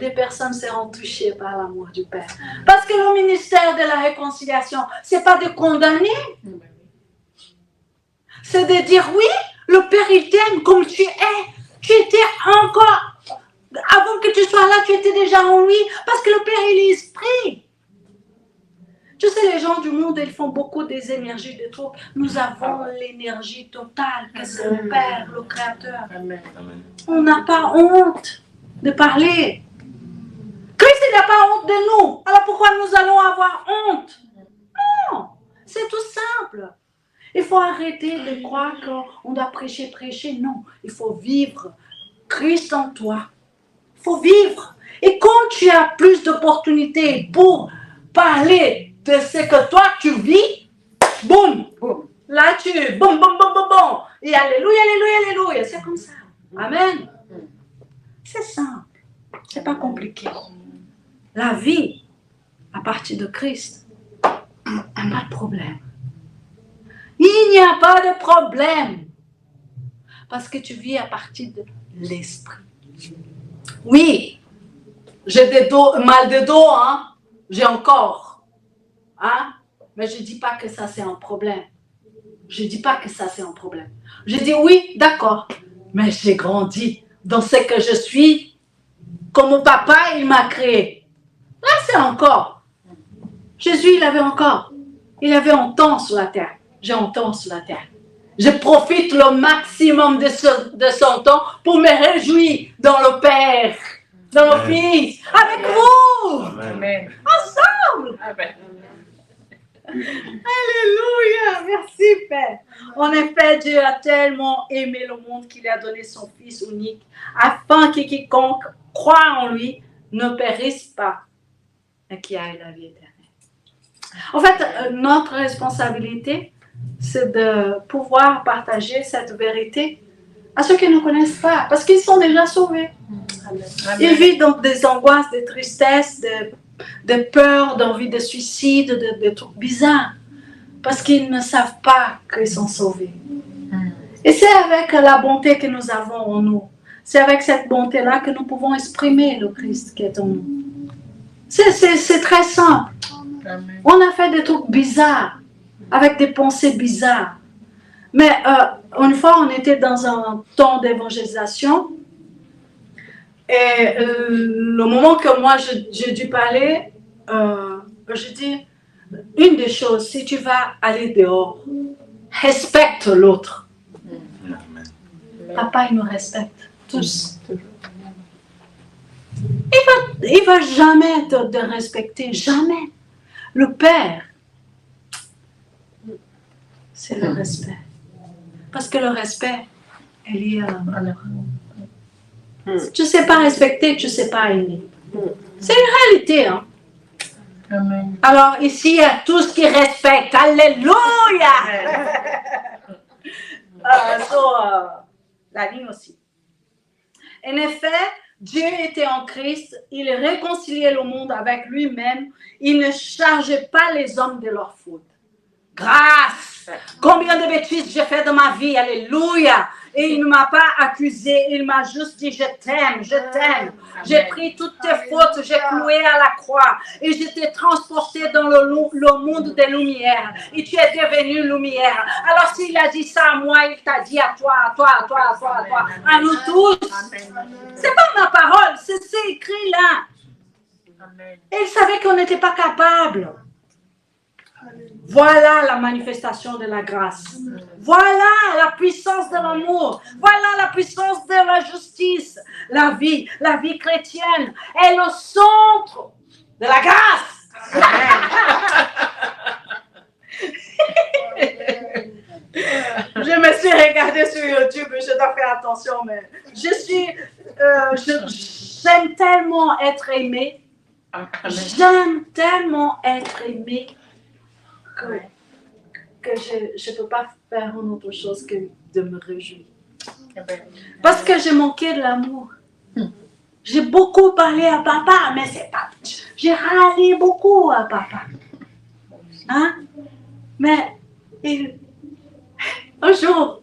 Speaker 1: des personnes seront touchées par l'amour du Père. Parce que le ministère de la réconciliation, c'est pas de condamner. C'est de dire oui, le Père il t'aime comme tu es. Tu étais encore, avant que tu sois là, tu étais déjà en lui. Parce que le Père il est esprit. Tu sais, les gens du monde, ils font beaucoup des énergies de trop. Nous avons l'énergie totale que c'est le Père, le Créateur.
Speaker 2: Amen.
Speaker 1: On n'a pas honte de parler. Christ n'a pas honte de nous. Alors pourquoi nous allons avoir honte? Non, c'est tout simple. Il faut arrêter de croire qu'on doit prêcher. Non, il faut vivre Christ en toi. Il faut vivre. Et quand tu as plus d'opportunités pour parler de ce que toi tu vis, boum, là tu, boum, boum, boum, boum, boum. Et alléluia, alléluia, alléluia. C'est comme ça. Amen. C'est simple. C'est pas compliqué. La vie, à partir de Christ, n'a pas de problème. Il n'y a pas de problème. Parce que tu vis à partir de l'esprit. Oui, j'ai mal de dos, hein. J'ai encore. Hein? Mais je ne dis pas que ça c'est un problème. Je ne dis pas que ça c'est un problème. Je dis oui, d'accord. Mais j'ai grandi dans ce que je suis, comme mon papa, il m'a créé. Là, c'est encore. Jésus, il avait encore. Il avait un temps sur la terre. J'ai un temps sur la terre. Je profite le maximum de son temps pour me réjouir dans le Père, dans le Fils, avec vous.
Speaker 2: Amen.
Speaker 1: Ensemble.
Speaker 2: Amen.
Speaker 1: Alléluia. Merci, Père. En effet, Dieu a tellement aimé le monde qu'il a donné son Fils unique, afin que quiconque croit en lui ne périsse pas, mais qui ait la vie éternelle. En fait, notre responsabilité, c'est de pouvoir partager cette vérité à ceux qui ne connaissent pas, parce qu'ils sont déjà sauvés. Ils vivent donc des angoisses, des tristesses, de peurs, d'envie de suicide, de trucs bizarres, parce qu'ils ne savent pas qu'ils sont sauvés. Et c'est avec la bonté que nous avons en nous, c'est avec cette bonté-là que nous pouvons exprimer le Christ qui est en nous. C'est très simple. On a fait des trucs bizarres, avec des pensées bizarres. Mais une fois, on était dans un temps d'évangélisation. Et le moment que moi, j'ai dû parler, je dis, une des choses, si tu vas aller dehors, respecte l'autre. Papa, il nous respecte, tous. Il va jamais te respecter, jamais. Le Père, c'est le respect. Parce que le respect est lié à l'amour. Si tu ne sais pas respecter, tu ne sais pas aimer. C'est une réalité. Hein?
Speaker 2: Amen.
Speaker 1: Alors ici, il y a tous qui respectent. Alléluia. La ligne aussi. En effet, Dieu était en Christ. Il réconciliait le monde avec lui-même. Il ne chargeait pas les hommes de leurs fautes. Grâce! Combien de bêtises j'ai fait dans ma vie, alléluia! Et il ne m'a pas accusé, il m'a juste dit, je t'aime, je t'aime. J'ai pris toutes tes fautes, j'ai cloué à la croix. Et je t'ai transporté dans le monde des lumières. Et tu es devenu lumière. Alors s'il a dit ça à moi, il t'a dit à toi, à toi, à toi, à toi, à toi, à nous tous. C'est pas ma parole, c'est écrit là. Et il savait qu'on n'était pas capable. Voilà la manifestation de la grâce. Voilà la puissance de l'amour. Voilà la puissance de la justice. La vie chrétienne est le centre de la grâce. Je me suis regardée sur YouTube, je dois faire attention, mais j'aime tellement être aimée. J'aime tellement être aimée. Que je ne peux pas faire une autre chose que de me réjouir. Parce que j'ai manqué de l'amour. J'ai beaucoup parlé à papa, mais c'est pas... J'ai râlé beaucoup à papa. Hein? Mais un jour,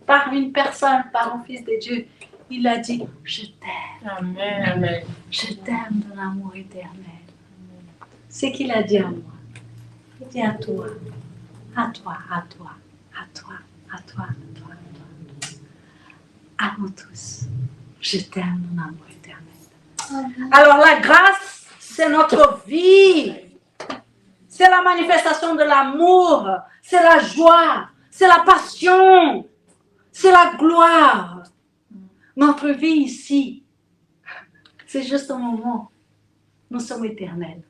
Speaker 1: par une personne, par un fils de Dieu, il a dit, je t'aime.
Speaker 2: Amen.
Speaker 1: Je t'aime de l'amour éternel. C'est qu'il a dit à moi. Il dit à toi, à toi, à toi, à toi, à toi, à toi, à toi. À nous tous. Je t'aime mon amour éternel. Alors la grâce, c'est notre vie. C'est la manifestation de l'amour. C'est la joie. C'est la passion. C'est la gloire. Notre vie ici, c'est juste un moment. Nous sommes éternels.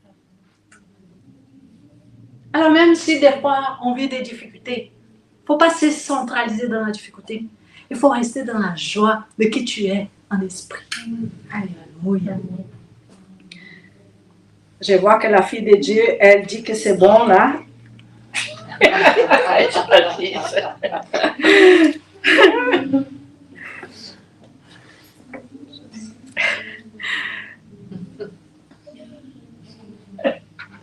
Speaker 1: Alors même si des fois on vit des difficultés, il ne faut pas se centraliser dans la difficulté. Il faut rester dans la joie de qui tu es en esprit. Alléluia. Je vois que la fille de Dieu, elle dit que c'est bon là.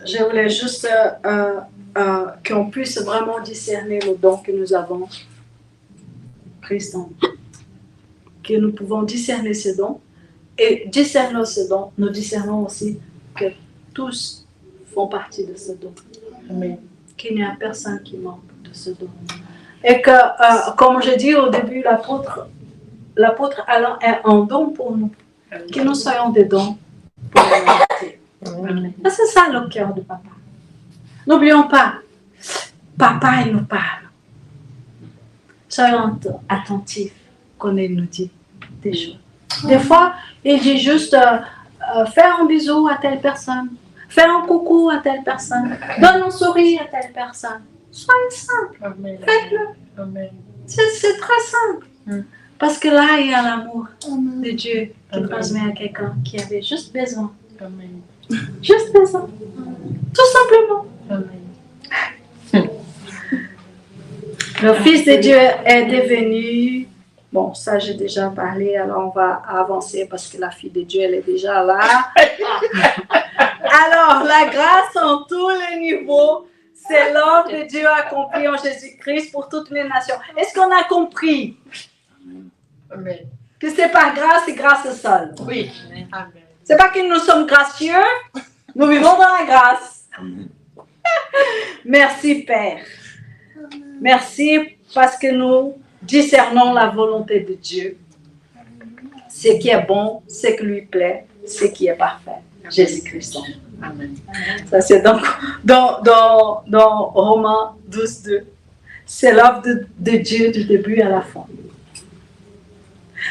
Speaker 1: Je voulais juste qu'on puisse vraiment discerner le don que nous avons, Christ en nous. Que nous pouvons discerner ce don. Et discernant ce don, nous discernons aussi que tous font partie de ce don.
Speaker 2: Amen.
Speaker 1: Qu'il n'y a personne qui manque de ce don. Et que, comme je dis au début, l'apôtre Alain est un don pour nous. Que nous soyons des dons pour l'humanité. C'est ça le cœur de papa. N'oublions pas, papa il nous parle. Soyons attentifs quand il nous dit des choses. Des fois, il dit juste faire un bisou à telle personne, faire un coucou à telle personne, donne un sourire à telle personne. Soyez simple, faites-le. C'est très simple. Parce que là, il y a l'amour de Dieu qui transmet à quelqu'un qui avait juste besoin.
Speaker 2: Amen.
Speaker 1: Juste besoin. Tout simplement.
Speaker 2: Amen.
Speaker 1: Le Fils de Dieu est devenu
Speaker 3: Bon, ça j'ai déjà parlé, alors on va avancer parce que la fille de Dieu, elle est déjà là. Alors, la grâce en tous les niveaux, c'est l'œuvre de Dieu accomplie en Jésus-Christ pour toutes les nations. Est-ce qu'on a compris
Speaker 2: Amen.
Speaker 3: que c'est par grâce et grâce seule?
Speaker 2: Oui. Amen.
Speaker 3: C'est pas que nous sommes gracieux, nous vivons dans la grâce. Merci Père. Merci parce que nous discernons la volonté de Dieu. Ce qui est bon, ce qui lui plaît, ce qui est parfait. Jésus-Christ.
Speaker 2: Amen.
Speaker 3: Ça c'est donc dans Romains 12:2. C'est l'œuvre de Dieu du début à la fin.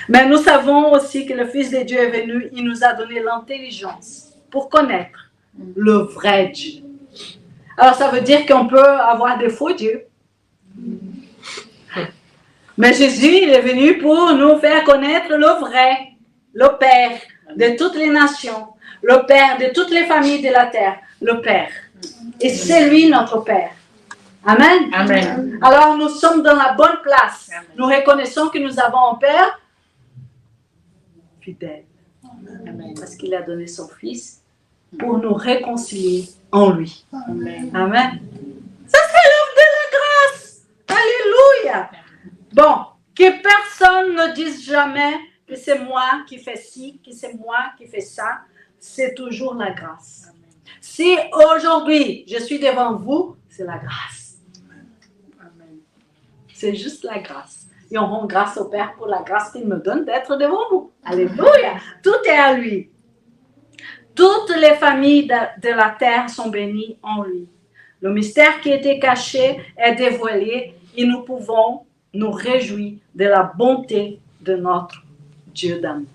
Speaker 3: Mais nous savons aussi que le Fils de Dieu est venu, il nous a donné l'intelligence pour connaître le vrai Dieu. Alors ça veut dire qu'on peut avoir des faux dieux. Mais Jésus, il est venu pour nous faire connaître le vrai, le Père de toutes les nations, le Père de toutes les familles de la terre, le Père. Et c'est lui notre Père. Amen.
Speaker 2: Amen.
Speaker 3: Alors nous sommes dans la bonne place.
Speaker 2: Amen.
Speaker 3: Nous reconnaissons que nous avons un Père fidèle.
Speaker 2: Amen.
Speaker 3: Parce qu'il a donné son Fils pour nous réconcilier en lui.
Speaker 2: Amen.
Speaker 3: Amen. Ça c'est l'œuvre de la grâce. Alléluia. Bon, que personne ne dise jamais que c'est moi qui fais ci, que c'est moi qui fais ça. C'est toujours la grâce. Si aujourd'hui je suis devant vous, c'est la grâce.
Speaker 2: Amen.
Speaker 3: C'est juste la grâce. Et on rend grâce au Père pour la grâce qu'il me donne d'être devant vous. Alléluia. Tout est à lui. Toutes les familles de la terre sont bénies en lui. Le mystère qui était caché est dévoilé et nous pouvons nous réjouir de la bonté de notre Dieu d'amour.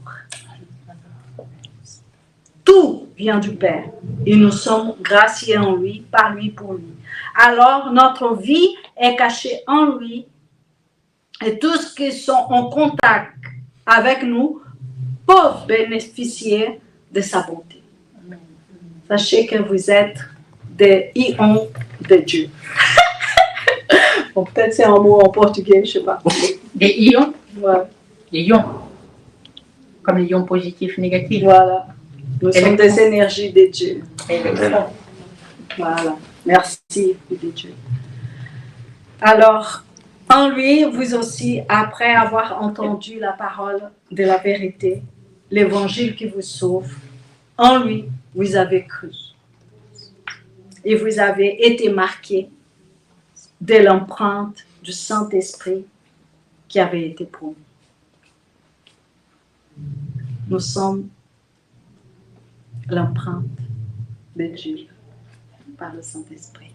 Speaker 3: Tout vient du Père et nous sommes graciés en lui, par lui, pour lui. Alors notre vie est cachée en lui et tous qui sont en contact avec nous peuvent bénéficier de sa bonté. Sachez que vous êtes des ions de Dieu. Bon, peut-être c'est un mot en portugais, je ne sais pas.
Speaker 2: Des ions.
Speaker 3: Ouais.
Speaker 2: Des ions. Comme les ions positifs, négatifs.
Speaker 3: Voilà. Nous sommes des énergies de Dieu. Voilà. Merci de Dieu. Alors, en lui, vous aussi, après avoir entendu la parole de la vérité, l'évangile qui vous sauve, en lui, vous avez cru. Et vous avez été marqués de l'empreinte du Saint-Esprit qui avait été promis. Nous sommes l'empreinte de Dieu par le Saint-Esprit.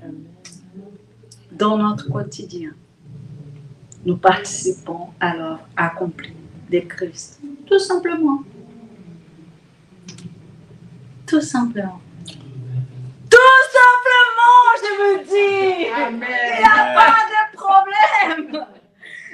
Speaker 3: Dans notre quotidien, nous participons à l'œuvre accomplie de Christ. Tout simplement. Tout simplement. Tout simplement, je vous dis.
Speaker 2: Amen.
Speaker 3: Il n'y a pas de problème.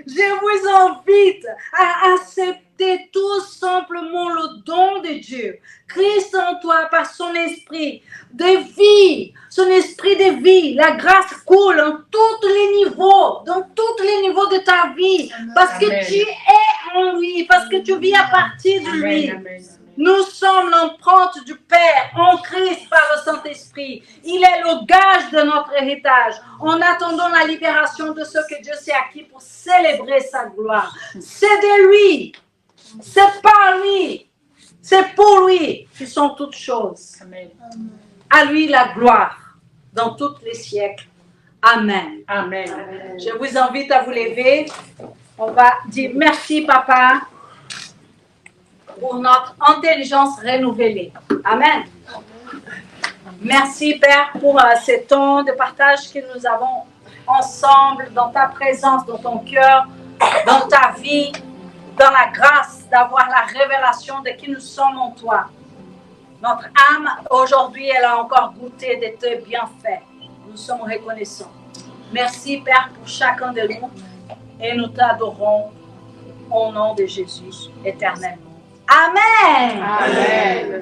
Speaker 3: Je vous invite à accepter tout simplement le don de Dieu. Christ en toi par son esprit de vie, son esprit de vie. La grâce coule en tous les niveaux, dans tous les niveaux de ta vie. Parce que
Speaker 2: Amen.
Speaker 3: tu es en lui, parce que tu vis à partir de lui.
Speaker 2: Amen. Amen.
Speaker 3: Nous sommes l'empreinte du Père en Christ par le Saint-Esprit. Il est le gage de notre héritage. En attendant la libération de ce que Dieu s'est acquis pour célébrer sa gloire. C'est de lui. C'est par lui. C'est pour lui qui sont toutes choses.
Speaker 2: Amen.
Speaker 3: À lui la gloire dans tous les siècles. Amen.
Speaker 2: Amen.
Speaker 3: Je vous invite à vous lever. On va dire merci, Papa, pour notre intelligence renouvelée. Amen. Merci, Père, pour ce temps de partage que nous avons ensemble, dans ta présence, dans ton cœur, dans ta vie, dans la grâce d'avoir la révélation de qui nous sommes en toi. Notre âme, aujourd'hui, elle a encore goûté de tes bienfaits. Nous sommes reconnaissants. Merci, Père, pour chacun de nous et nous t'adorons au nom de Jésus éternellement. Amen.
Speaker 2: Amen.